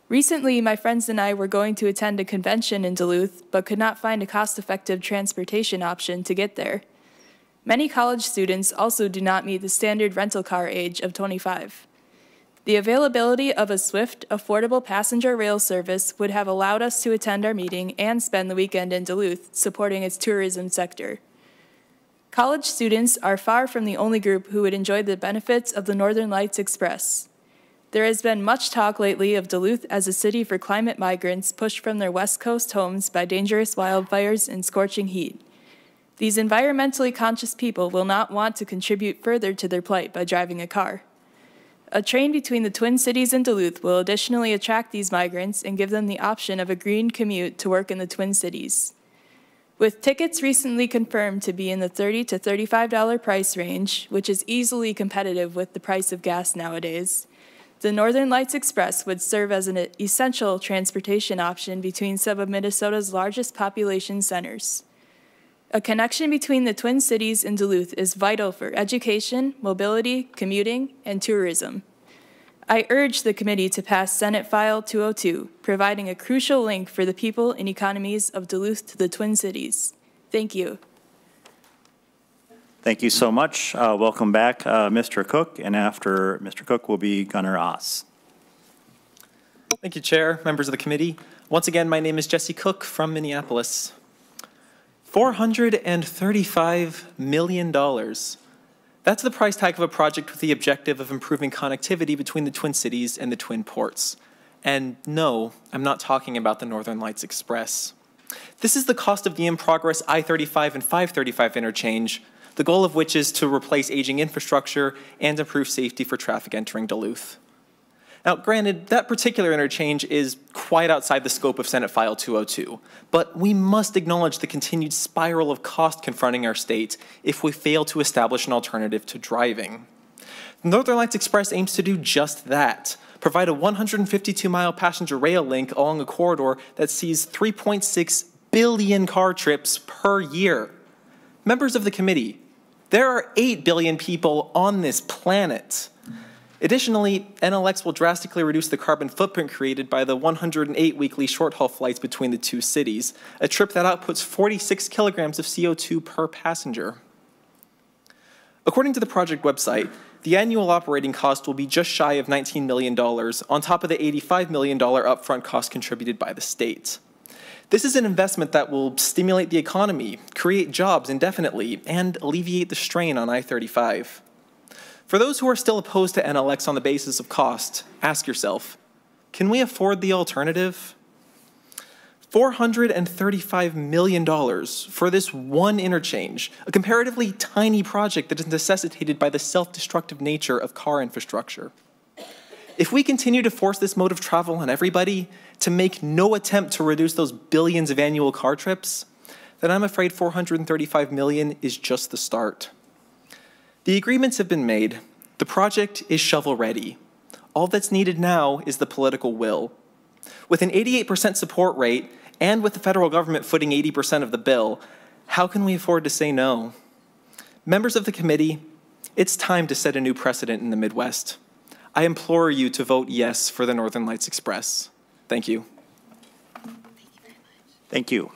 Recently, my friends and I were going to attend a convention in Duluth, but could not find a cost-effective transportation option to get there. Many college students also do not meet the standard rental car age of 25. The availability of a swift, affordable passenger rail service would have allowed us to attend our meeting and spend the weekend in Duluth, supporting its tourism sector. College students are far from the only group who would enjoy the benefits of the Northern Lights Express. There has been much talk lately of Duluth as a city for climate migrants pushed from their West Coast homes by dangerous wildfires and scorching heat. These environmentally conscious people will not want to contribute further to their plight by driving a car. A train between the Twin Cities and Duluth will additionally attract these migrants and give them the option of a green commute to work in the Twin Cities. With tickets recently confirmed to be in the $30 to $35 price range, which is easily competitive with the price of gas nowadays, the Northern Lights Express would serve as an essential transportation option between some of Minnesota's largest population centers. A connection between the Twin Cities and Duluth is vital for education, mobility, commuting, and tourism. I urge the committee to pass Senate File 202, providing a crucial link for the people and economies of Duluth to the Twin Cities. Thank you. Thank you so much. Welcome back, Mr. Cook, and after Mr. Cook will be Gunnar Oss. Thank you, Chair, members of the committee. Once again, my name is Jesse Cook from Minneapolis. $435 million. That's the price tag of a project with the objective of improving connectivity between the Twin Cities and the Twin Ports. And no, I'm not talking about the Northern Lights Express. This is the cost of the in-progress I-35 and 535 interchange, the goal of which is to replace aging infrastructure and improve safety for traffic entering Duluth. Now, granted, that particular interchange is quite outside the scope of Senate File 202, but we must acknowledge the continued spiral of cost confronting our state if we fail to establish an alternative to driving. The Northern Lights Express aims to do just that, provide a 152-mile passenger rail link along a corridor that sees 3.6 billion car trips per year. Members of the committee, there are 8 billion people on this planet. Additionally, NLX will drastically reduce the carbon footprint created by the 108 weekly short-haul flights between the two cities, a trip that outputs 46 kilograms of CO2 per passenger. According to the project website, the annual operating cost will be just shy of $19 million on top of the $85 million upfront cost contributed by the state. This is an investment that will stimulate the economy, create jobs indefinitely, and alleviate the strain on I-35. For those who are still opposed to NLX on the basis of cost, ask yourself, can we afford the alternative? $435 million for this one interchange, a comparatively tiny project that is necessitated by the self-destructive nature of car infrastructure. If we continue to force this mode of travel on everybody, to make no attempt to reduce those billions of annual car trips, then I'm afraid $435 million is just the start. The agreements have been made. The project is shovel-ready. All that's needed now is the political will. With an 88% support rate, and with the federal government footing 80% of the bill, how can we afford to say no? Members of the committee, it's time to set a new precedent in the Midwest. I implore you to vote yes for the Northern Lights Express. Thank you. Thank you.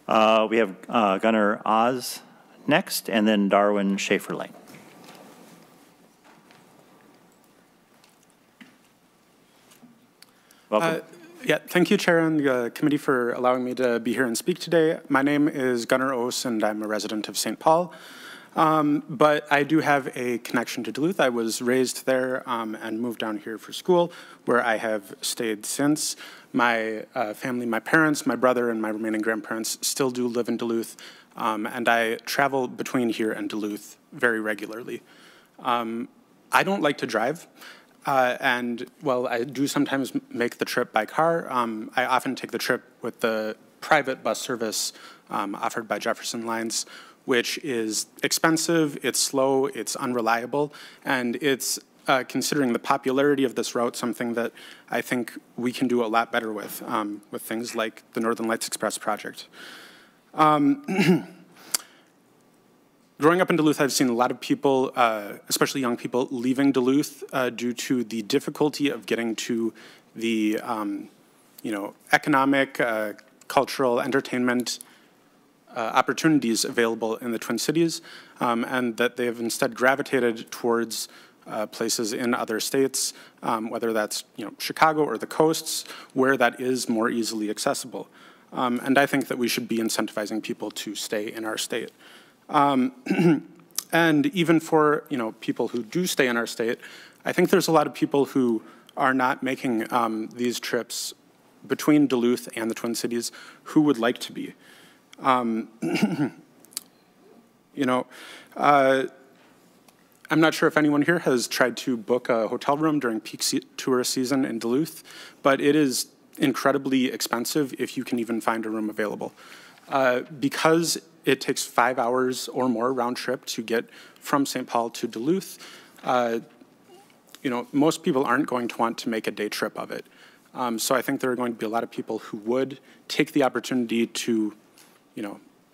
We have Gunnar Oz next, and then Darwin Schaefer-Lane. Welcome. Yeah, thank you, Chair and Committee, for allowing me to be here and speak today. My name is Gunnar Oss, and I'm a resident of St. Paul. But I do have a connection to Duluth. I was raised there and moved down here for school, where I have stayed since. My family, my parents, my brother, and my remaining grandparents still do live in Duluth, and I travel between here and Duluth very regularly. I don't like to drive. And while I do sometimes make the trip by car, I often take the trip with the private bus service offered by Jefferson Lines, which is expensive, it's slow, it's unreliable, and it's, considering the popularity of this route, something that I think we can do a lot better with things like the Northern Lights Express project. Growing up in Duluth, I've seen a lot of people, especially young people, leaving Duluth due to the difficulty of getting to the economic, cultural, entertainment opportunities available in the Twin Cities, and that they have instead gravitated towards places in other states, whether that's Chicago or the coasts, where that is more easily accessible. And I think that we should be incentivizing people to stay in our state. And even for people who do stay in our state, I think there's a lot of people who are not making these trips between Duluth and the Twin Cities who would like to be. I'm not sure if anyone here has tried to book a hotel room during peak tourist season in Duluth, but it is incredibly expensive if you can even find a room available. Because it takes 5 hours or more round trip to get from St. Paul to Duluth, most people aren't going to want to make a day trip of it. So I think there are going to be a lot of people who would take the opportunity to,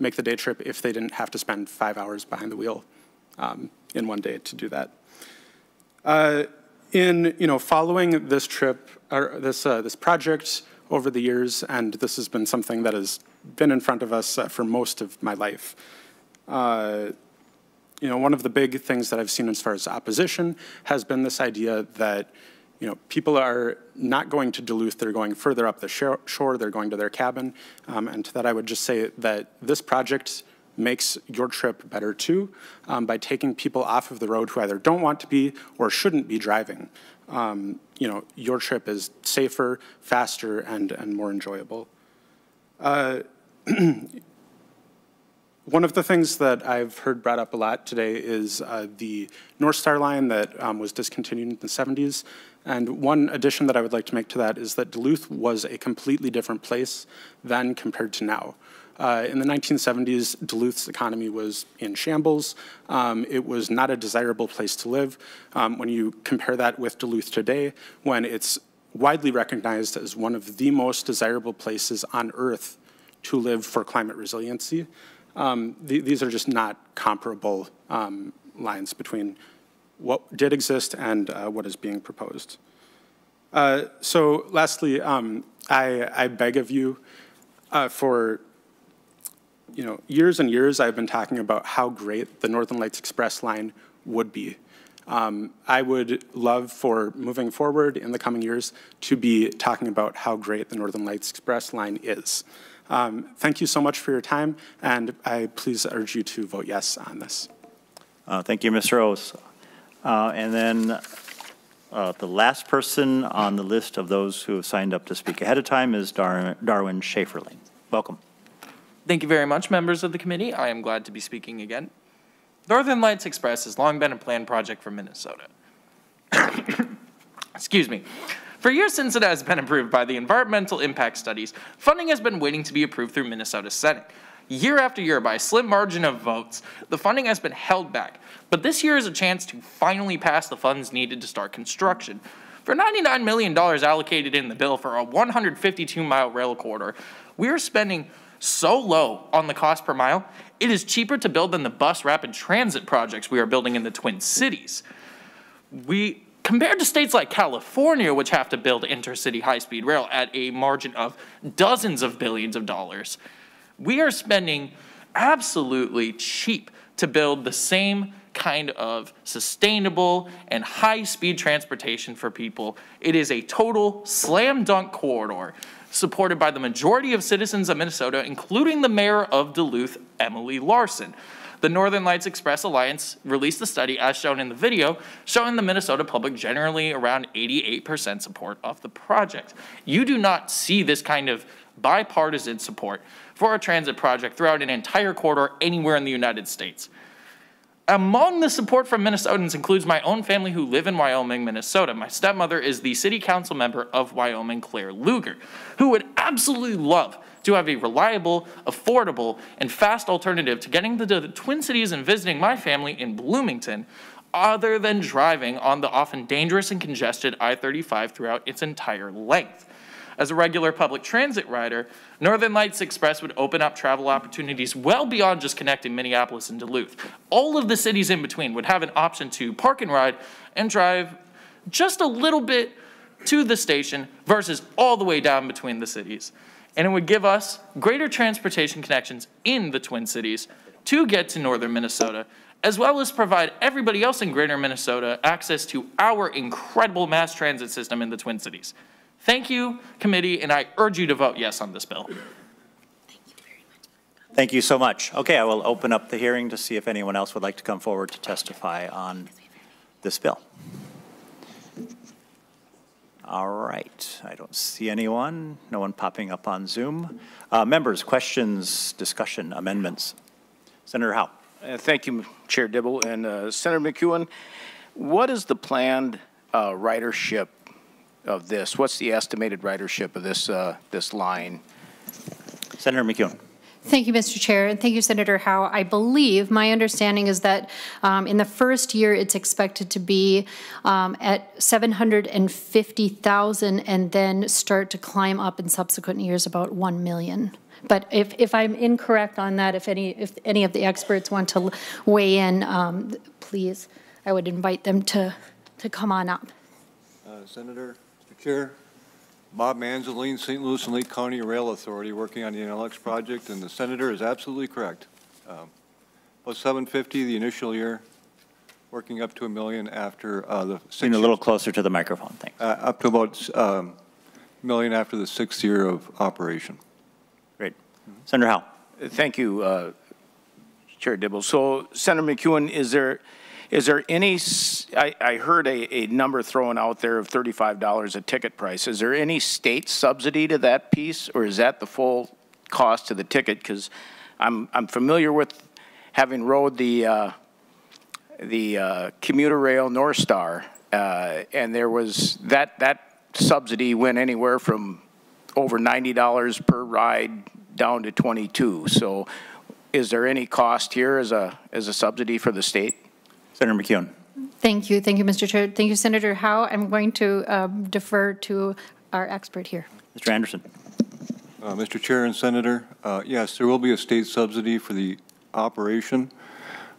make the day trip if they didn't have to spend 5 hours behind the wheel in one day to do that. Following this trip, or this project over the years, and this has been something that has been in front of us for most of my life. One of the big things that I've seen as far as opposition has been this idea that people are not going to Duluth, they're going further up the shore, they're going to their cabin. And to that I would just say that this project makes your trip better too, by taking people off of the road who either don't want to be or shouldn't be driving. Your trip is safer, faster, and more enjoyable. One of the things that I've heard brought up a lot today is the North Star line that was discontinued in the 70s. And one addition that I would like to make to that is that Duluth was a completely different place then compared to now. In the 1970s, Duluth's economy was in shambles. It was not a desirable place to live. When you compare that with Duluth today, when it's widely recognized as one of the most desirable places on Earth to live for climate resiliency, these are just not comparable lines between what did exist and what is being proposed. So lastly, I beg of you, for years and years I've been talking about how great the Northern Lights Express line would be. I would love for moving forward in the coming years to be talking about how great the Northern Lights Express line is. Thank you so much for your time, and I please urge you to vote yes on this. Thank you, Mr. Ose. And then the last person on the list of those who have signed up to speak ahead of time is Darwin Schaeferling. Welcome. Thank you very much, members of the committee. I am glad to be speaking again. Northern Lights Express has long been a planned project for Minnesota. Excuse me. For years since it has been approved by the environmental impact studies, funding has been waiting to be approved through Minnesota's Senate. Year after year, by a slim margin of votes, the funding has been held back. But this year is a chance to finally pass the funds needed to start construction. For $99 million allocated in the bill for a 152-mile rail corridor, we are spending so low on the cost per mile, it is cheaper to build than the bus rapid transit projects we are building in the Twin Cities. Compared to states like California, which have to build intercity high-speed rail at a margin of dozens of billions of dollars, we are spending absolutely cheap to build the same kind of sustainable and high-speed transportation for people. It is a total slam dunk corridor supported by the majority of citizens of Minnesota, including the mayor of Duluth, Emily Larson. The Northern Lights Express Alliance released a study, as shown in the video, showing the Minnesota public generally around 88% support of the project. You do not see this kind of bipartisan support for a transit project throughout an entire corridor anywhere in the United States. Among the support from Minnesotans includes my own family who live in Wyoming, Minnesota. My stepmother is the city council member of Wyoming, Claire Luger, who would absolutely love to have a reliable, affordable, and fast alternative to getting to the Twin Cities and visiting my family in Bloomington, other than driving on the often dangerous and congested I-35 throughout its entire length. As a regular public transit rider, Northern Lights Express would open up travel opportunities well beyond just connecting Minneapolis and Duluth. All of the cities in between would have an option to park and ride and drive just a little bit to the station versus all the way down between the cities. And it would give us greater transportation connections in the Twin Cities to get to northern Minnesota, as well as provide everybody else in greater Minnesota access to our incredible mass transit system in the Twin Cities. Thank you, committee, and I urge you to vote yes on this bill. Thank you so much. Okay, I will open up the hearing to see if anyone else would like to come forward to testify on this bill. All right, I don't see anyone. No one popping up on Zoom. Members, questions, discussion, amendments. Senator Howe. Thank you, Chair Dibble. And Senator McEwen, what is the planned ridership of this? What's the estimated ridership of this this line? Senator McEwen. Thank you, Mr. Chair, and thank you, Senator Howe. I believe, my understanding is that in the first year, it's expected to be at 750,000 and then start to climb up in subsequent years about 1 million. But if I'm incorrect on that, if any of the experts want to weigh in, please, I would invite them to come on up. Senator, Mr. Chair, Bob Manzeline, St. Louis and Lake County Rail Authority, working on the NLX project, and the senator is absolutely correct. About 750 the initial year, working up to 1 million after the 6 years. A little closer to the microphone, thanks. Up to about 1 million after the 6th year of operation. Great. Senator Howe. Thank you, Chair Dibble. So, Senator McEwen, is there any, I heard a number thrown out there of $35 a ticket price. Is there any state subsidy to that piece, or is that the full cost of the ticket? Because I'm familiar with having rode the commuter rail North Star, and there was that subsidy went anywhere from over $90 per ride down to $22. So, is there any cost here as a subsidy for the state? Senator McEwen. Thank you, Mr. Chair. Thank you, Senator Howe. I'm going to defer to our expert here. Mr. Anderson. Mr. Chair and Senator, yes, there will be a state subsidy for the operation.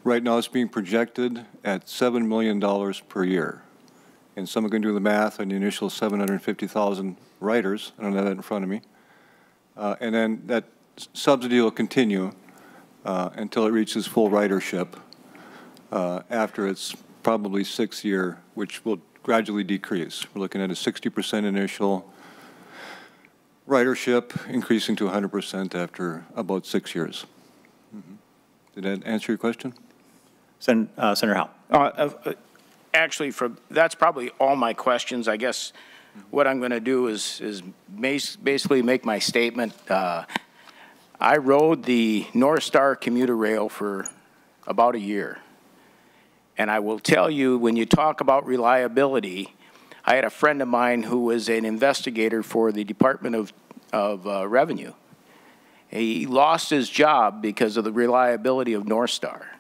Right now it's being projected at $7 million per year. And someone can do the math on the initial 750,000 riders. I don't have that in front of me. And then that subsidy will continue until it reaches full ridership. After its probably 6th year, which will gradually decrease. We're looking at a 60% initial ridership, increasing to 100% after about 6 years. Did that answer your question? Senator Howe. Actually, that's probably all my questions. I guess what I'm going to do is basically make my statement. I rode the North Star commuter rail for about a year. And I will tell you, when you talk about reliability, I had a friend of mine who was an investigator for the Department of Revenue. He lost his job because of the reliability of North Star,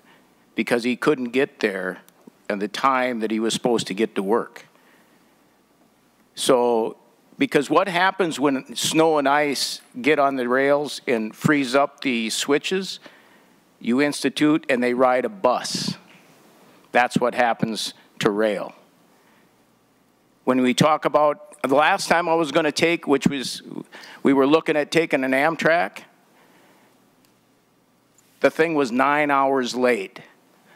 because he couldn't get there at the time that he was supposed to get to work. So, because what happens when snow and ice get on the rails and freeze up the switches, you institute and they ride a bus. That's what happens to rail. When we talk about the last time I was going to take, which was, we were looking at taking an Amtrak, the thing was 9 hours late.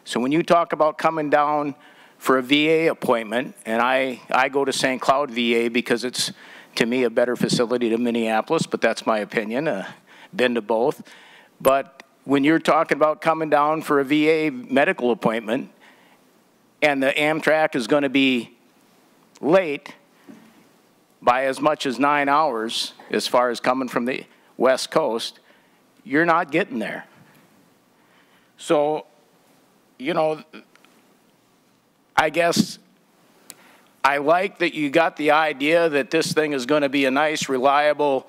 So when you talk about coming down for a VA appointment, and I go to St. Cloud VA because it's, to me, a better facility than Minneapolis, but that's my opinion, been to both. But when you're talking about coming down for a VA medical appointment, and the Amtrak is going to be late by as much as 9 hours as far as coming from the West Coast, you're not getting there. So you know, I guess I like that you got the idea that this thing is going to be a nice, reliable,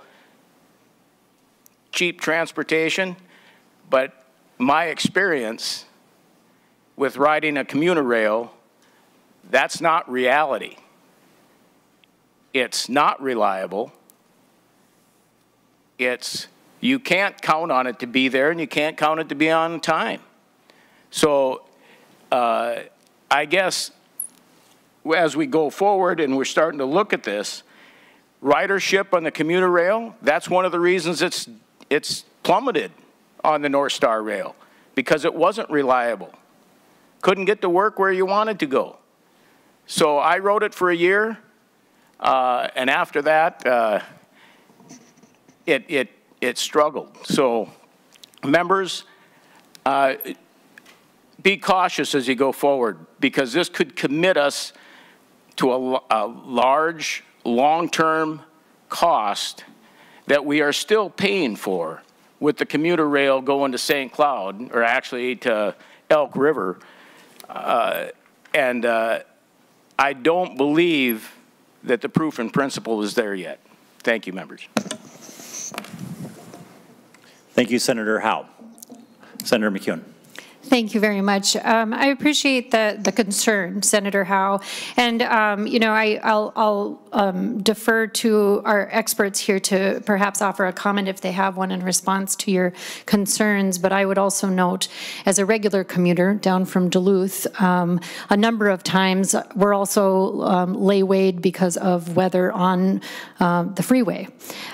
cheap transportation, but my experience with riding a commuter rail, that's not reality. It's not reliable. You can't count on it to be there, and you can't count it to be on time. So I guess as we go forward and we're starting to look at this, ridership on the commuter rail, that's one of the reasons it's plummeted on the North Star Rail, because it wasn't reliable. Couldn't get to work where you wanted to go. So I rode it for a year, and after that, it struggled. So members, be cautious as you go forward, because this could commit us to a large, long-term cost that we are still paying for with the commuter rail going to St. Cloud, or actually to Elk River. And I don't believe that the proof in principle is there yet. Thank you, members. Thank you, Senator Howe. Senator McEwen. Thank you very much. I appreciate the concern, Senator Howe, and you know, I'll defer to our experts here to perhaps offer a comment if they have one in response to your concerns. But I would also note, as a regular commuter down from Duluth, a number of times we're also laywayed because of weather on the freeway.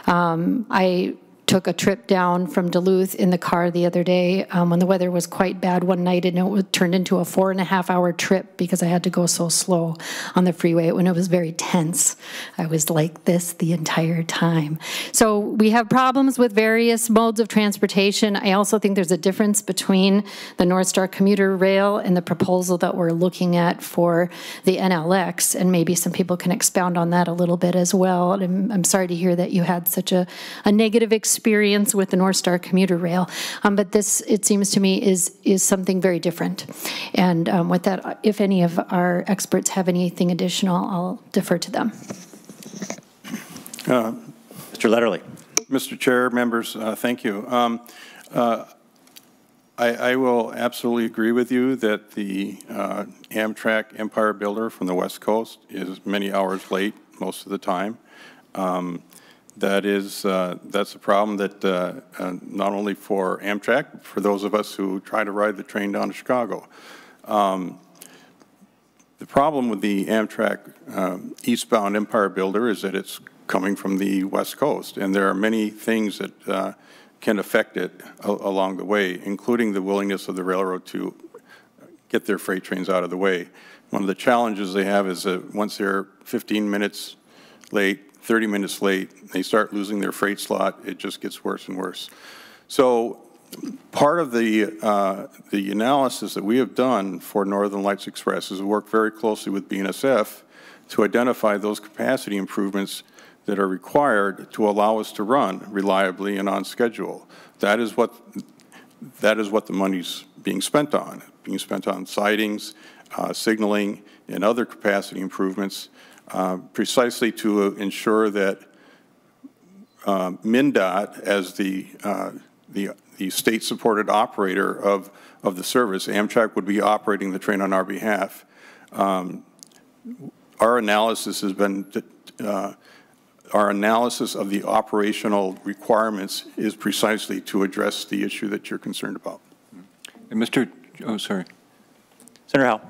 I took a trip down from Duluth in the car the other day when the weather was quite bad one night, and it turned into a 4.5-hour trip because I had to go so slow on the freeway when it was very tense. I was like this the entire time. So we have problems with various modes of transportation. I also think there's a difference between the North Star commuter rail and the proposal that we're looking at for the NLX, and maybe some people can expound on that a little bit as well. And I'm sorry to hear that you had such a negative experience with the North Star commuter rail, but this, it seems to me, is something very different. And with that, if any of our experts have anything additional, I'll defer to them. Mr. Letterly. Mr. Chair, members, thank you. I will absolutely agree with you that the Amtrak Empire Builder from the West Coast is many hours late most of the time. That's a problem that not only for Amtrak, but for those of us who try to ride the train down to Chicago. The problem with the Amtrak eastbound Empire Builder is that it's coming from the West Coast, and there are many things that can affect it along the way, including the willingness of the railroad to get their freight trains out of the way. One of the challenges they have is that once they're 15 minutes late, 30 minutes late, they start losing their freight slot. It just gets worse and worse. So part of the analysis that we have done for Northern Lights Express is work very closely with BNSF to identify those capacity improvements that are required to allow us to run reliably and on schedule. That is what the money's being spent on. Sidings, signaling, and other capacity improvements, precisely to ensure that MnDOT, as the state-supported operator of the service, Amtrak would be operating the train on our behalf. Our analysis has been our analysis of the operational requirements is precisely to address the issue that you're concerned about. And sorry. Senator Howe.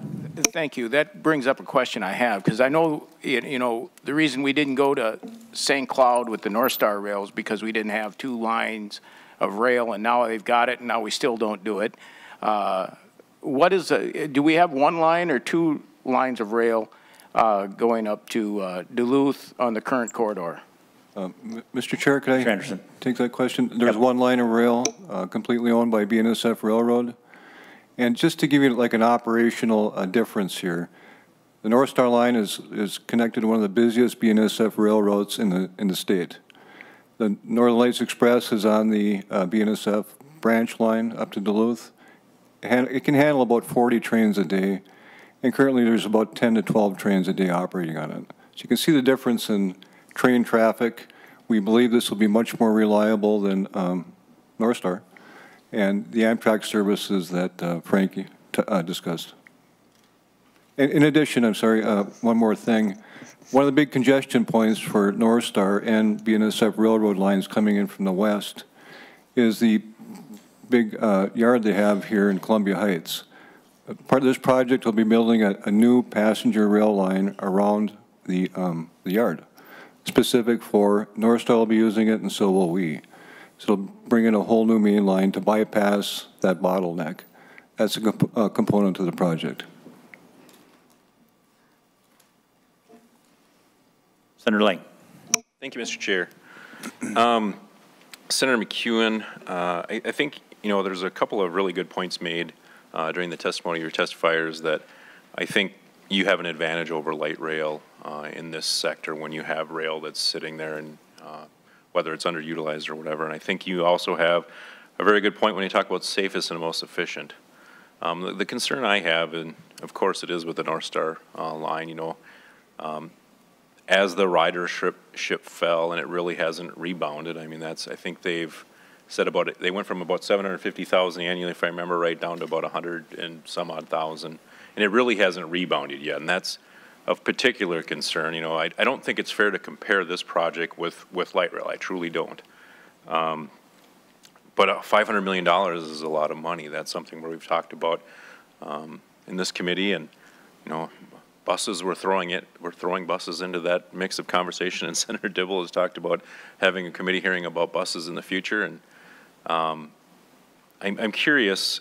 Thank you. That brings up a question I have, because I know, you know, the reason we didn't go to St. Cloud with the North Star rails because we didn't have 2 lines of rail, and now they've got it, and now we still don't do it. Do we have 1 line or 2 lines of rail going up to Duluth on the current corridor? Mr. Chair, could I take that question? There's 1 line of rail completely owned by BNSF Railroad. And just to give you like an operational difference here, the North Star line is connected to one of the busiest BNSF railroads in the state. The Northern Lights Express is on the BNSF branch line up to Duluth. it can handle about 40 trains a day, and currently there's about 10 to 12 trains a day operating on it. So you can see the difference in train traffic. We believe this will be much more reliable than North Star and the Amtrak services that Frank discussed. In addition, I'm sorry, one more thing. One of the big congestion points for North Star and BNSF railroad lines coming in from the west is the big yard they have here in Columbia Heights. Part of this project will be building a new passenger rail line around the yard, specific for North Star will be using it, and so will we. So it'll bring in a whole new main line to bypass that bottleneck. That's a component of the project. Senator Lang. Thank you, Mr. Chair. Senator McEwen, I think, there's a couple of really good points made during the testimony of your testifiers that I think you have an advantage over light rail in this sector when you have rail that's sitting there and whether it's underutilized or whatever. And I think you also have a very good point when you talk about safest and most efficient. The concern I have, and of course it is with the North Star line, as the ridership fell and it really hasn't rebounded. I mean, I think they've said about it, they went from about 750,000 annually, if I remember right, down to about 100 and some odd thousand. And it really hasn't rebounded yet. And that's of particular concern. I don't think it's fair to compare this project with light rail. I truly don't. But $500 million is a lot of money. That's something where we've talked about in this committee, and buses, we're throwing buses into that mix of conversation, and Senator Dibble has talked about having a committee hearing about buses in the future. And I'm curious,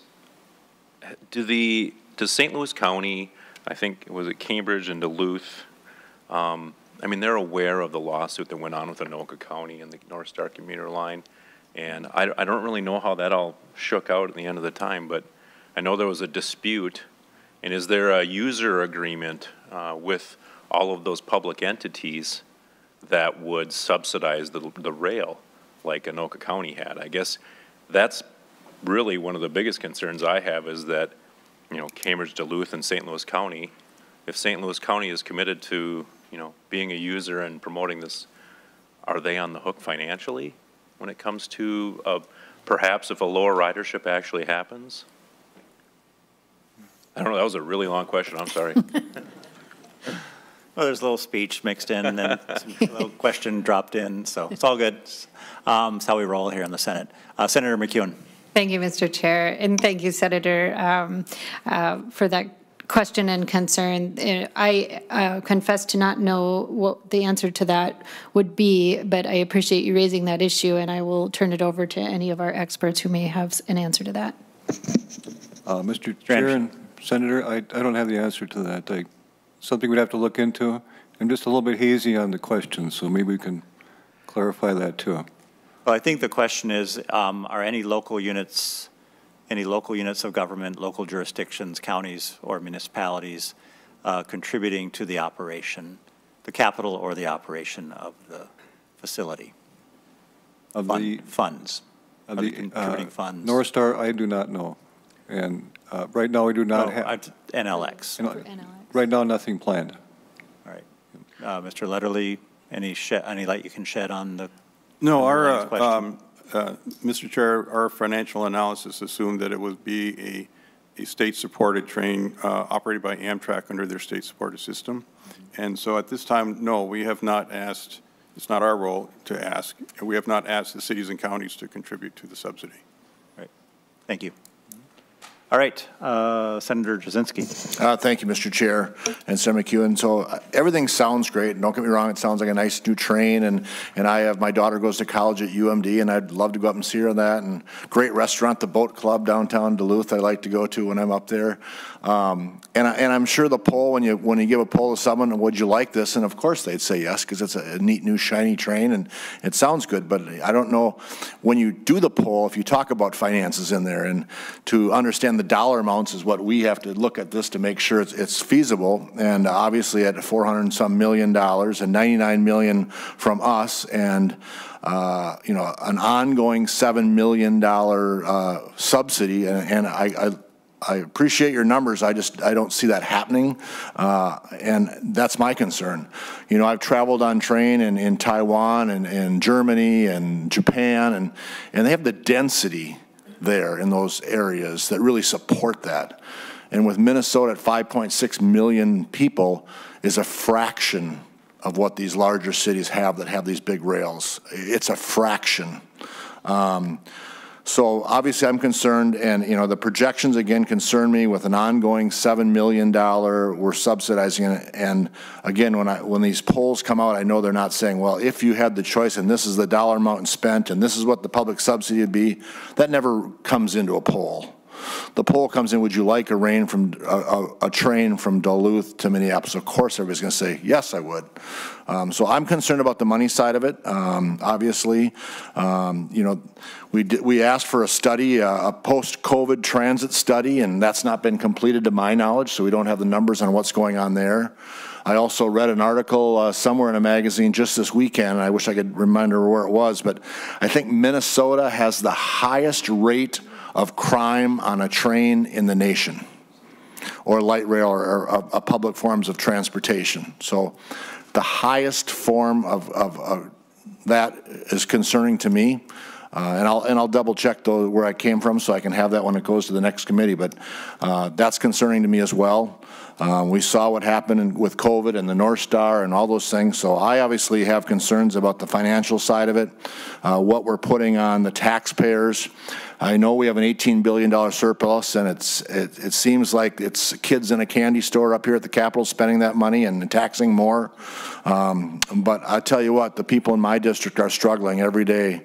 does St. Louis County, I think, was it Cambridge and Duluth, I mean, they're aware of the lawsuit that went on with Anoka County and the North Star commuter line, and I don't really know how that all shook out at the end of the time, but I know there was a dispute. And is there a user agreement with all of those public entities that would subsidize the rail like Anoka County had? I guess that's really one of the biggest concerns I have, is that, Cambridge, Duluth, and St. Louis County, if St. Louis County is committed to, being a user and promoting this, are they on the hook financially when it comes to perhaps if a lower ridership actually happens? I don't know, that was a really long question, I'm sorry. Well, there's a little speech mixed in and then a little question dropped in, so it's all good. It's how we roll here in the Senate. Senator McEwen. Thank you, Mr. Chair, and thank you, Senator, for that question and concern. I confess to not know what the answer to that would be, but I appreciate you raising that issue, and I will turn it over to any of our experts who may have an answer to that. Mr. Chair and Senator, I don't have the answer to that. Something we'd have to look into. I'm just a little bit hazy on the question, so maybe we can clarify that too. Well, I think the question is, are any local units of government, local jurisdictions, counties, or municipalities contributing to the operation, the capital or the operation of the facility? Of the funds? Of the contributing funds? North Star, I do not know. And right now we do not have NLX. Right now, nothing planned. All right, Mr. Letterly, any light you can shed on the? No, Mr. Chair, our financial analysis assumed that it would be a state-supported train operated by Amtrak under their state-supported system, and so at this time, no, we have not asked. It's not our role to ask. We have not asked the cities and counties to contribute to the subsidy. Right. Thank you. All right, Senator Jasinski. Thank you, Mr. Chair and Senator McEwen. So everything sounds great. Don't get me wrong, it sounds like a nice new train. And my daughter goes to college at UMD, and I'd love to go up and see her on that. And great restaurant, the Boat Club downtown Duluth, I like to go to when I'm up there. And I'm sure the poll, when you give a poll to someone, would you like this? And of course they'd say yes, because it's a neat new shiny train and it sounds good. But I don't know, when you do the poll, if you talk about finances in there, and to understand the dollar amounts is what we have to look at this to make sure it's feasible. And obviously at $400 and some million and $99 million from us, and an ongoing $7 million subsidy, and I appreciate your numbers. I don't see that happening, and that's my concern. You know, I've traveled on train in Taiwan and Germany and Japan, and they have the density there in those areas that really support that. And with Minnesota at 5.6 million people is a fraction of what these larger cities have that have these big rails. It's a fraction. So obviously I'm concerned, and you know, the projections again concern me with an ongoing $7 million we're subsidizing it. And again, when these polls come out, I know they're not saying, well, if you had the choice and this is the dollar amount spent and this is what the public subsidy would be. That never comes into a poll. The poll comes in, would you like a train from Duluth to Minneapolis? Of course everybody's going to say, yes, I would. So I'm concerned about the money side of it, obviously. You know, we asked for a study, a post-COVID transit study, and that's not been completed to my knowledge, so we don't have the numbers on what's going on there. I also read an article somewhere in a magazine just this weekend, and I wish I could remember where it was, but I think Minnesota has the highest rate of crime on a train in the nation, or light rail, or public forms of transportation. So the highest form of that is concerning to me, and I'll double check though where I came from so I can have that when it goes to the next committee. But that's concerning to me as well. We saw what happened with COVID and the North Star and all those things. So I obviously have concerns about the financial side of it, what we're putting on the taxpayers. I know we have an $18 billion surplus, and it seems like it's kids in a candy store up here at the Capitol spending that money and taxing more. But I tell you what, the people in my district are struggling every day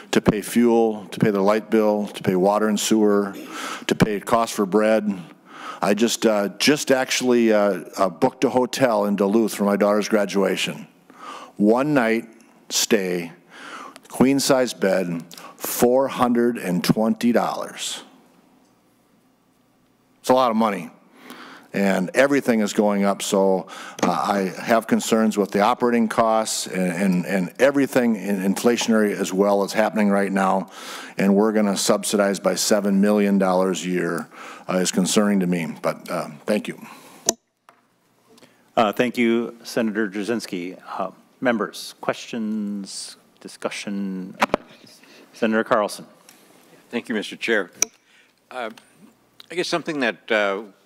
to pay fuel, to pay their light bill, to pay water and sewer, to pay cost for bread. I just actually booked a hotel in Duluth for my daughter's graduation. One night stay, queen size bed, $420. It's a lot of money, and everything is going up. So I have concerns with the operating costs and everything inflationary as well is happening right now, and we're going to subsidize by $7 million a year is concerning to me. But thank you. Thank you, Senator Jasinski. Members, questions, discussion? Senator Carlson. Thank you, Mr. Chair. I guess something that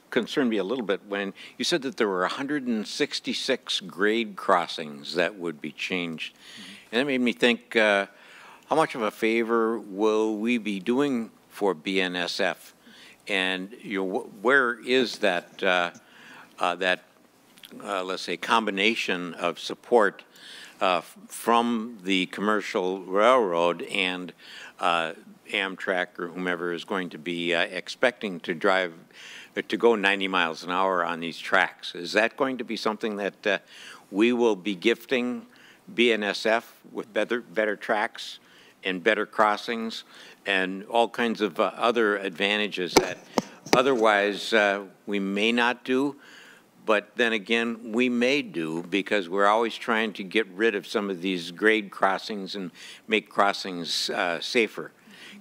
concerned me a little bit when you said that there were 166 grade crossings that would be changed. And that made me think, how much of a favor will we be doing for BNSF? And you know, where is that, let's say, combination of support from the commercial railroad and Amtrak or whomever is going to be expecting to go 90 miles an hour on these tracks? Is that going to be something that we will be gifting BNSF with better tracks and better crossings and all kinds of other advantages that otherwise we may not do? But then again, we may do, because we're always trying to get rid of some of these grade crossings and make crossings safer.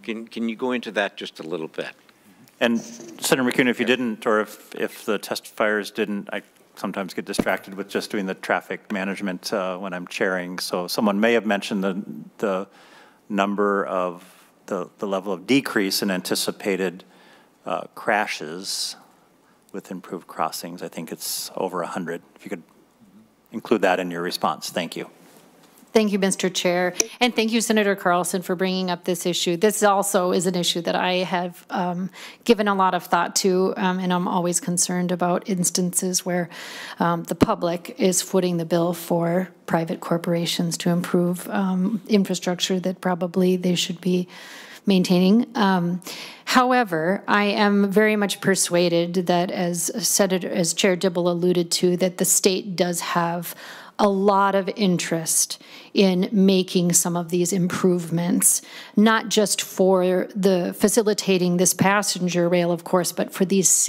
Can you go into that just a little bit? And Senator McEwen, if you didn't, or if the testifiers didn't, I sometimes get distracted with just doing the traffic management when I'm chairing. So someone may have mentioned the number of the level of decrease in anticipated crashes with improved crossings. I think it's over 100. If you could include that in your response. Thank you. Thank you, Mr. Chair. And thank you, Senator Carlson, for bringing up this issue. This also is an issue that I have given a lot of thought to, and I'm always concerned about instances where the public is footing the bill for private corporations to improve infrastructure that probably they should be maintaining. However, I am very much persuaded that, as Chair Dibble alluded to, that the state does have a lot of interest in making some of these improvements, not just for the facilitating this passenger rail, of course, but for these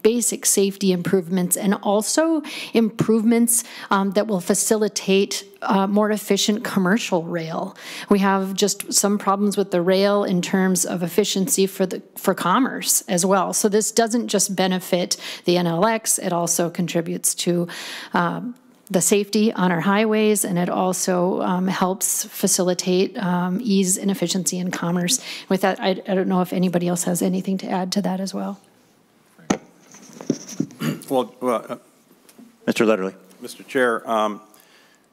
basic safety improvements, and also improvements that will facilitate more efficient commercial rail. We have just some problems with the rail in terms of efficiency for commerce as well. So this doesn't just benefit the NLX, it also contributes to the safety on our highways, and it also helps facilitate ease and efficiency in commerce. With that, I don't know if anybody else has anything to add to that as well. Well, Mr. Letterly. Mr. Chair,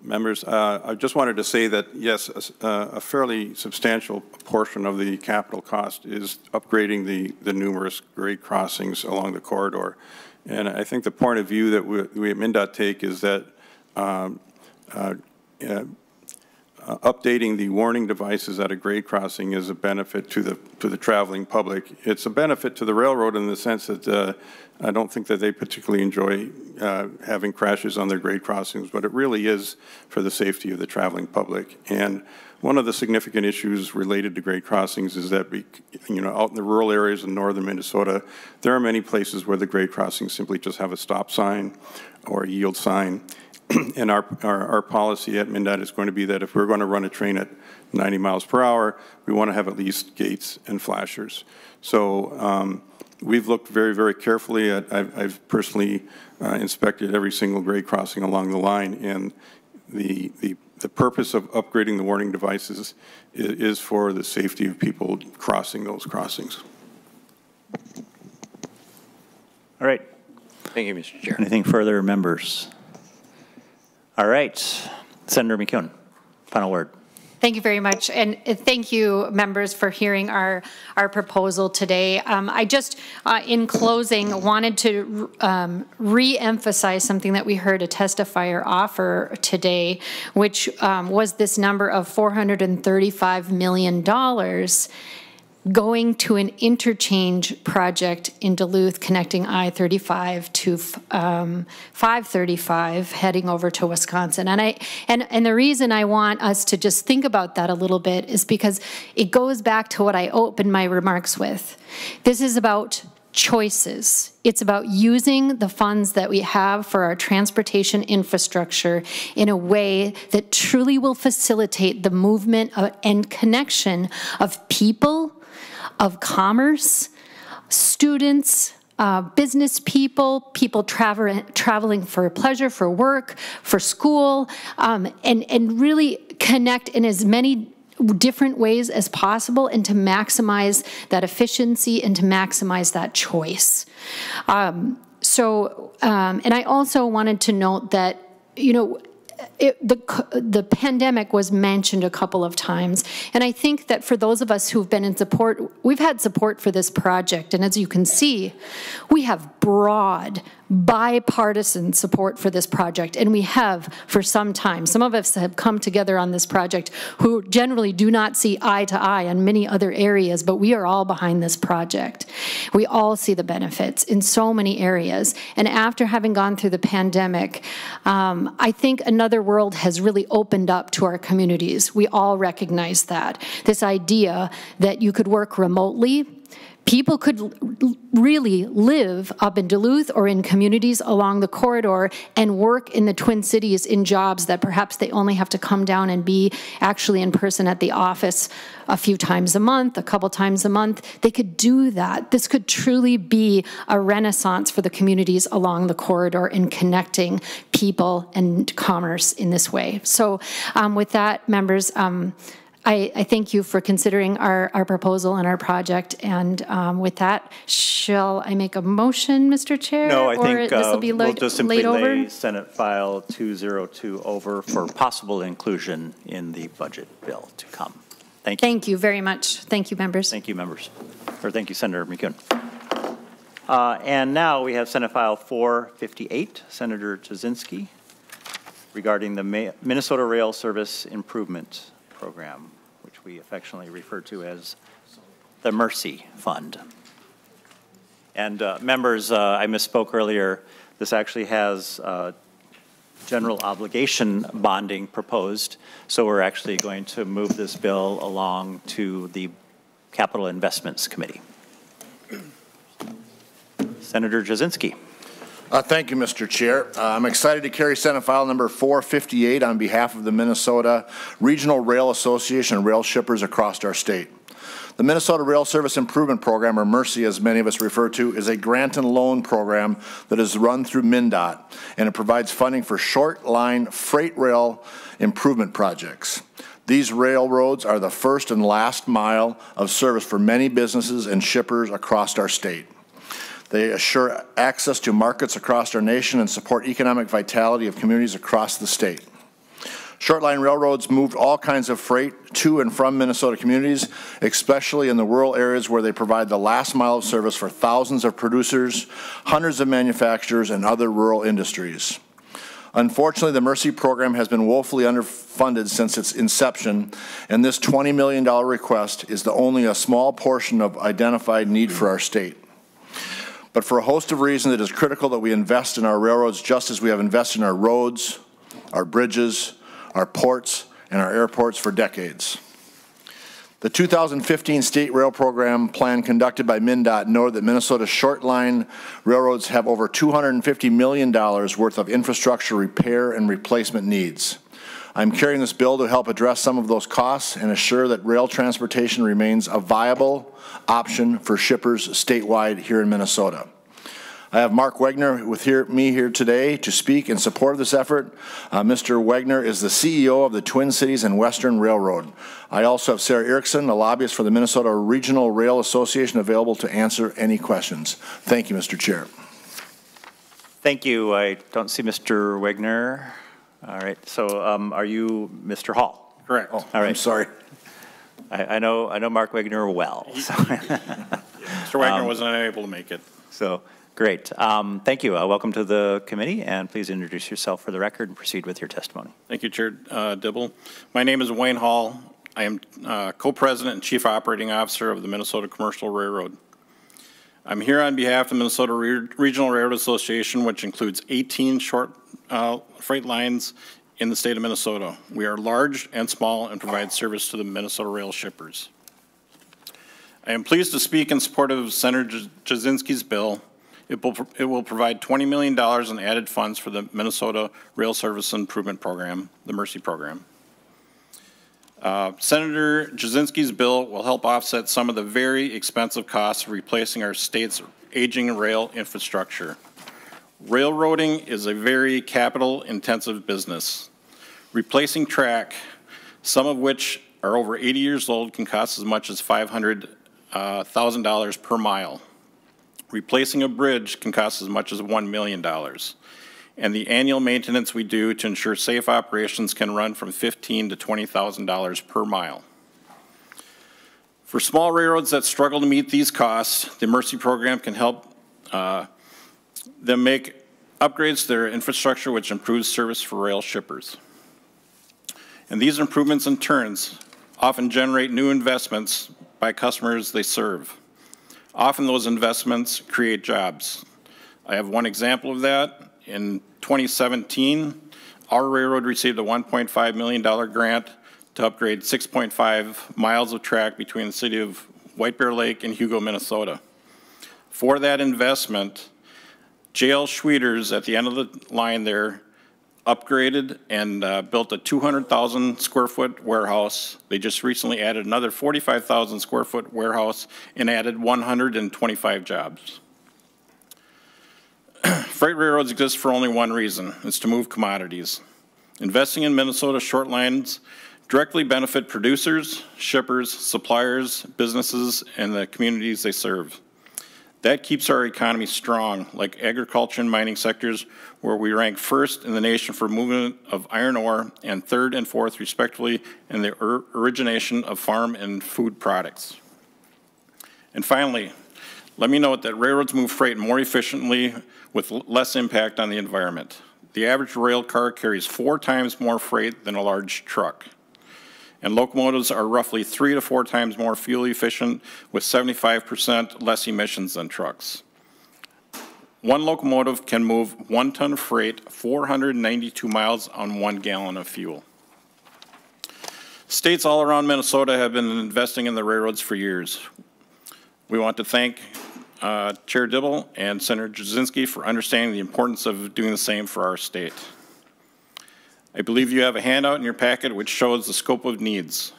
members, I just wanted to say that, yes, a fairly substantial portion of the capital cost is upgrading the numerous grade crossings along the corridor. And I think the point of view that we at MnDOT take is that updating the warning devices at a grade crossing is a benefit to the traveling public. It's a benefit to the railroad in the sense that I don't think that they particularly enjoy having crashes on their grade crossings, but it really is for the safety of the traveling public. And one of the significant issues related to grade crossings is that, out in the rural areas in northern Minnesota, there are many places where the grade crossings simply just have a stop sign or a yield sign. And our policy at MnDOT is going to be that if we're going to run a train at 90 miles per hour, we want to have at least gates and flashers. So we've looked very, very carefully at, I've personally inspected every single grade crossing along the line, and the purpose of upgrading the warning devices is for the safety of people crossing those crossings. All right. Thank you, Mr. Chair. Anything further, members? All right, Senator McEwen, final word. Thank you very much, and thank you, members, for hearing our proposal today. I just, in closing, wanted to re-emphasize something that we heard a testifier offer today, which was this number of $435 million going to an interchange project in Duluth connecting I-35 to 535 heading over to Wisconsin. And the reason I want us to just think about that a little bit is because it goes back to what I opened my remarks with. This is about choices. It's about using the funds that we have for our transportation infrastructure in a way that truly will facilitate the movement and connection of people, of commerce, students, business people, people traveling for pleasure, for work, for school, and really connect in as many different ways as possible, and to maximize that efficiency and to maximize that choice. And I also wanted to note that, the pandemic was mentioned a couple of times, and I think that for those of us who've been in support, we've had support for this project, and as you can see, we have broad, bipartisan support for this project, and we have for some time. Some of us have come together on this project who generally do not see eye to eye on many other areas, but we are all behind this project. We all see the benefits in so many areas, and after having gone through the pandemic, I think another world has really opened up to our communities. We all recognize that. This idea that you could work remotely, people could really live up in Duluth or in communities along the corridor and work in the Twin Cities in jobs that perhaps they only have to come down and be actually in person at the office a few times a month, a couple times a month. They could do that. This could truly be a renaissance for the communities along the corridor in connecting people and commerce in this way. So with that, members, I thank you for considering our proposal and our project. And with that, shall I make a motion, Mr. Chair? No, I think this will be we'll just simply lay over? Senate File 202 over for possible inclusion in the budget bill to come. Thank you. Thank you very much. Thank you, members. Thank you, members. Or thank you, Senator McEwen. And now we have Senate File 458, Senator Jasinski, regarding the Minnesota Rail Service Improvement Program, which we affectionately refer to as the Mercy Fund. And members, I misspoke earlier. This actually has general obligation bonding proposed. So we're actually going to move this bill along to the Capital Investments Committee. Senator Jasinski. Thank you, Mr. Chair. I'm excited to carry Senate File Number 458 on behalf of the Minnesota Regional Rail Association and rail shippers across our state. The Minnesota Rail Service Improvement Program, or MERCI as many of us refer to, is a grant and loan program that is run through MnDOT, and it provides funding for short line freight rail improvement projects. These railroads are the first and last mile of service for many businesses and shippers across our state. They assure access to markets across our nation and support economic vitality of communities across the state. Short-line railroads moved all kinds of freight to and from Minnesota communities, especially in the rural areas where they provide the last mile of service for thousands of producers, hundreds of manufacturers, and other rural industries. Unfortunately, the MERCI program has been woefully underfunded since its inception, and this $20 million request is only a small portion of identified need for our state. But for a host of reasons, it is critical that we invest in our railroads just as we have invested in our roads, our bridges, our ports, and our airports for decades. The 2015 State Rail Program plan conducted by MnDOT noted that Minnesota's short line railroads have over $250 million worth of infrastructure repair and replacement needs. I'm carrying this bill to help address some of those costs and assure that rail transportation remains a viable option for shippers statewide here in Minnesota. I have Mark Wegner with me here today to speak in support of this effort. Mr. Wegner is the CEO of the Twin Cities and Western Railroad. I also have Sarah Erickson, a lobbyist for the Minnesota Regional Rail Association, available to answer any questions. Thank you, Mr. Chair. Thank you. I don't see Mr. Wegner. All right. So are you Mr. Hall? Correct. Oh, all right. I'm sorry. I know Mark Wegner well. So. Mr. Wagner wasn't able to make it. So. Great. Thank you. Welcome to the committee, and please introduce yourself for the record and proceed with your testimony. Thank you, Chair Dibble. My name is Wayne Hall. I am co-president and chief operating officer of the Minnesota Commercial Railroad. I'm here on behalf of the Minnesota Regional Railroad Association, which includes 18 short freight lines in the state of Minnesota. We are large and small and provide service to the Minnesota rail shippers. I am pleased to speak in support of Senator Jasinski's bill. It will provide $20 million in added funds for the Minnesota Rail Service Improvement Program, the MERCI program. Senator Jasinski's bill will help offset some of the very expensive costs of replacing our state's aging rail infrastructure. Railroading is a very capital-intensive business. Replacing track, some of which are over 80 years old, can cost as much as $500,000 per mile. Replacing a bridge can cost as much as $1 million. And the annual maintenance we do to ensure safe operations can run from $15,000 to $20,000 per mile. For small railroads that struggle to meet these costs, the MERCI program can help them make upgrades to their infrastructure, which improves service for rail shippers. And these improvements in turns often generate new investments by customers they serve. Often those investments create jobs. I have one example of that. In 2017, our railroad received a $1.5 million grant to upgrade 6.5 miles of track between the city of White Bear Lake and Hugo, Minnesota. For that investment, J.L. Schweeters at the end of the line there upgraded and built a 200,000 square foot warehouse. They just recently added another 45,000 square foot warehouse and added 125 jobs. Freight railroads exist for only one reason. It's to move commodities. Investing in Minnesota short lines directly benefit producers, shippers, suppliers, businesses, and the communities they serve. That keeps our economy strong, like agriculture and mining sectors, where we rank first in the nation for movement of iron ore and third and fourth, respectively, in the origination of farm and food products. And finally, let me note that railroads move freight more efficiently with less impact on the environment. The average rail car carries 4 times more freight than a large truck. And locomotives are roughly 3 to 4 times more fuel efficient with 75% less emissions than trucks. One locomotive can move 1 ton of freight 492 miles on 1 gallon of fuel. States all around Minnesota have been investing in the railroads for years. We want to thank Chair Dibble and Senator Jasinski for understanding the importance of doing the same for our state. I believe you have a handout in your packet which shows the scope of needs.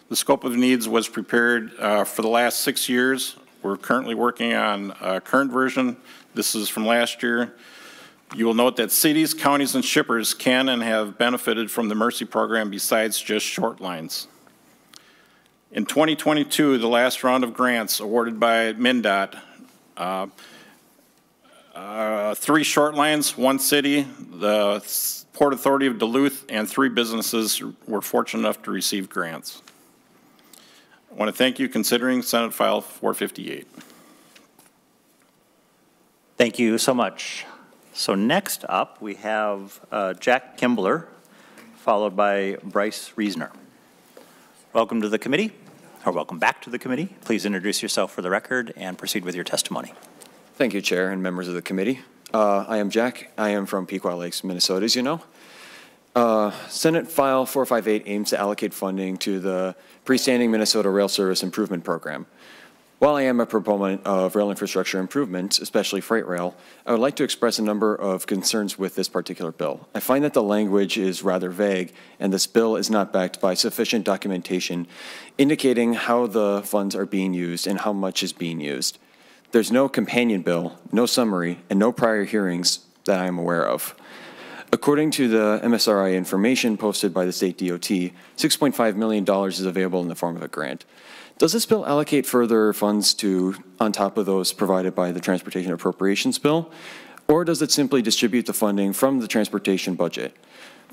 The scope of needs was prepared for the last 6 years. We're currently working on a current version. This is from last year. You will note that cities, counties, and shippers can and have benefited from the Mercy program besides just short lines. In 2022, the last round of grants awarded by MnDOT, 3 short lines, 1 city, the Port Authority of Duluth, and 3 businesses were fortunate enough to receive grants. I want to thank you considering Senate File 458. Thank you so much. So next up, we have Jack Kimbler, followed by Bryce Reesner. Welcome to the committee, or welcome back to the committee. Please introduce yourself for the record and proceed with your testimony. Thank you, Chair and members of the committee. I am Jack. I am from Pequot Lakes, Minnesota, as you know. Senate File 458 aims to allocate funding to the freestanding Minnesota Rail Service Improvement Program. While I am a proponent of rail infrastructure improvements, especially freight rail, I would like to express a number of concerns with this particular bill. I find that the language is rather vague, and this bill is not backed by sufficient documentation indicating how the funds are being used and how much is being used. There's no companion bill, no summary, and no prior hearings that I am aware of. According to the MSRI information posted by the state DOT, $6.5 million is available in the form of a grant. Does this bill allocate further funds on top of those provided by the Transportation Appropriations Bill, or does it simply distribute the funding from the transportation budget?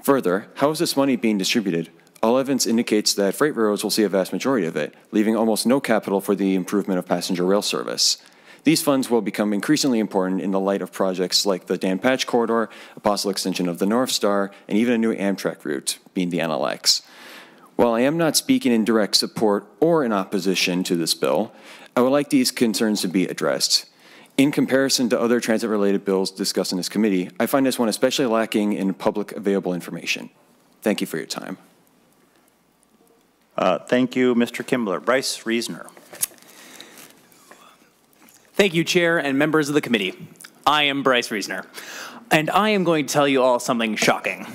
Further, how is this money being distributed? All evidence indicates that freight railroads will see a vast majority of it, leaving almost no capital for the improvement of passenger rail service. These funds will become increasingly important in the light of projects like the Dan Patch Corridor, a possible extension of the North Star, and even a new Amtrak route, being the NLX. While I am not speaking in direct support or in opposition to this bill, I would like these concerns to be addressed. In comparison to other transit-related bills discussed in this committee, I find this one especially lacking in public available information. Thank you for your time. Thank you, Mr. Kimbler. Bryce Reesner. Thank you, Chair and members of the committee. I am Bryce Reesner, and I am going to tell you all something shocking.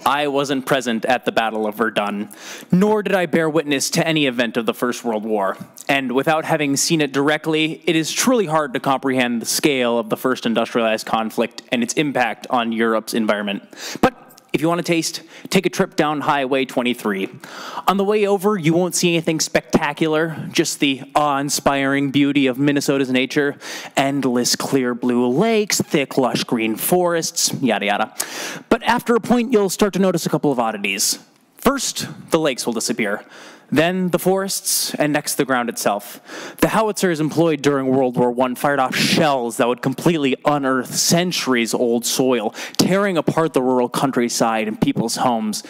I wasn't present at the Battle of Verdun, nor did I bear witness to any event of the First World War. And without having seen it directly, it is truly hard to comprehend the scale of the first industrialized conflict and its impact on Europe's environment. But if you want a taste, take a trip down Highway 23. On the way over, you won't see anything spectacular, just the awe-inspiring beauty of Minnesota's nature, endless clear blue lakes, thick lush green forests, yada yada. But after a point, you'll start to notice a couple of oddities. First, the lakes will disappear. Then the forests, and next the ground itself. The howitzers employed during World War I fired off shells that would completely unearth centuries-old soil, tearing apart the rural countryside and people's homes.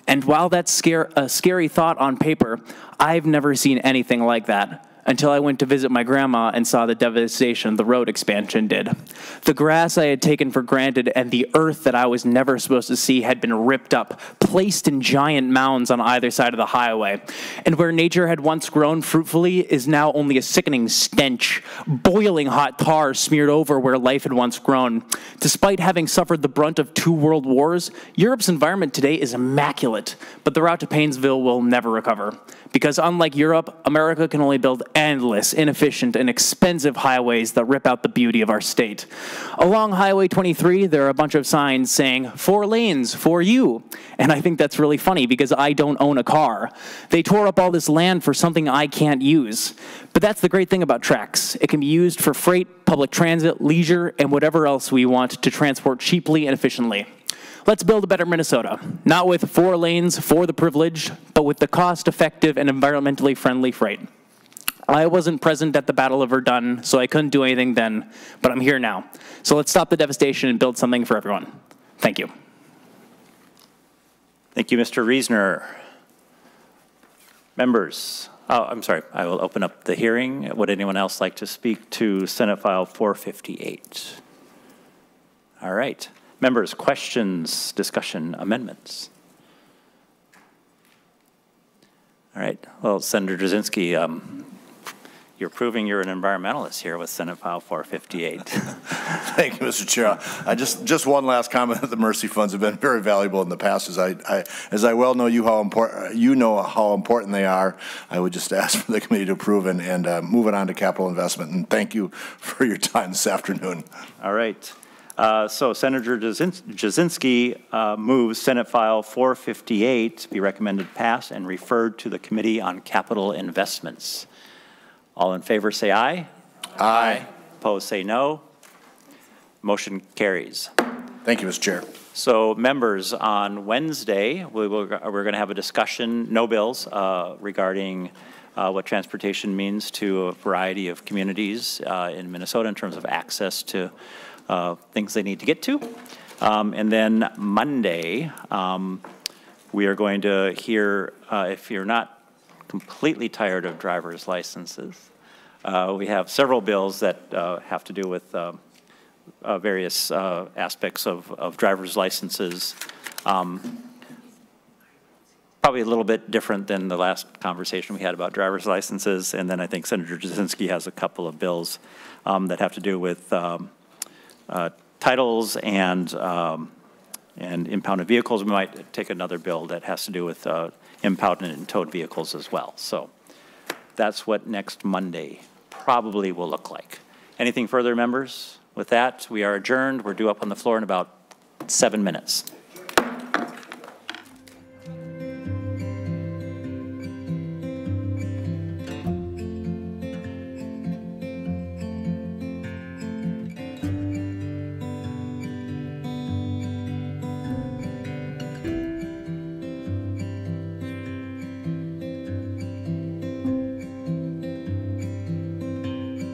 And while that's a scary thought on paper, I've never seen anything like that until I went to visit my grandma and saw the devastation the road expansion did. The grass I had taken for granted and the earth that I was never supposed to see had been ripped up, placed in giant mounds on either side of the highway. And where nature had once grown fruitfully is now only a sickening stench, boiling hot tar smeared over where life had once grown. Despite having suffered the brunt of 2 world wars, Europe's environment today is immaculate, but the route to Painesville will never recover. Because unlike Europe, America can only build endless, inefficient, and expensive highways that rip out the beauty of our state. Along Highway 23, there are a bunch of signs saying, 4 lanes for you. And I think that's really funny because I don't own a car. They tore up all this land for something I can't use. But that's the great thing about tracks. It can be used for freight, public transit, leisure, and whatever else we want to transport cheaply and efficiently. Let's build a better Minnesota, not with 4 lanes for the privileged, but with the cost-effective and environmentally friendly freight. I wasn't present at the Battle of Verdun, so I couldn't do anything then, but I'm here now. So let's stop the devastation and build something for everyone. Thank you. Thank you, Mr. Reesner. Members, I'm sorry, I will open up the hearing. Would anyone else like to speak to Senate File 458? All right. Members, questions, discussion, amendments? All right. Well, Senator Jasinski, you're proving you're an environmentalist here with Senate File 458. Thank you, Mr. Chair. Just one last comment. The Mercy funds have been very valuable in the past. As I well know how important they are. I would just ask for the committee to approve and move it on to capital investment. And thank you for your time this afternoon. All right. So Senator Jasinski moves Senate File 458 be recommended pass and referred to the Committee on Capital Investments. All in favor say aye. Aye. Opposed say no. Motion carries. Thank you, Mr. Chair. So members, on Wednesday, we're going to have a discussion, no bills, regarding what transportation means to a variety of communities in Minnesota in terms of access to things they need to get to. And then Monday, we are going to hear, if you're not completely tired of driver's licenses, we have several bills that have to do with various aspects of driver's licenses. Probably a little bit different than the last conversation we had about driver's licenses. And then I think Senator Jasinski has a couple of bills that have to do with titles and impounded vehicles. We might take another bill that has to do with impounded and towed vehicles as well. So that's what next Monday probably will look like. Anything further, members? With that, we are adjourned. We're due up on the floor in about 7 minutes.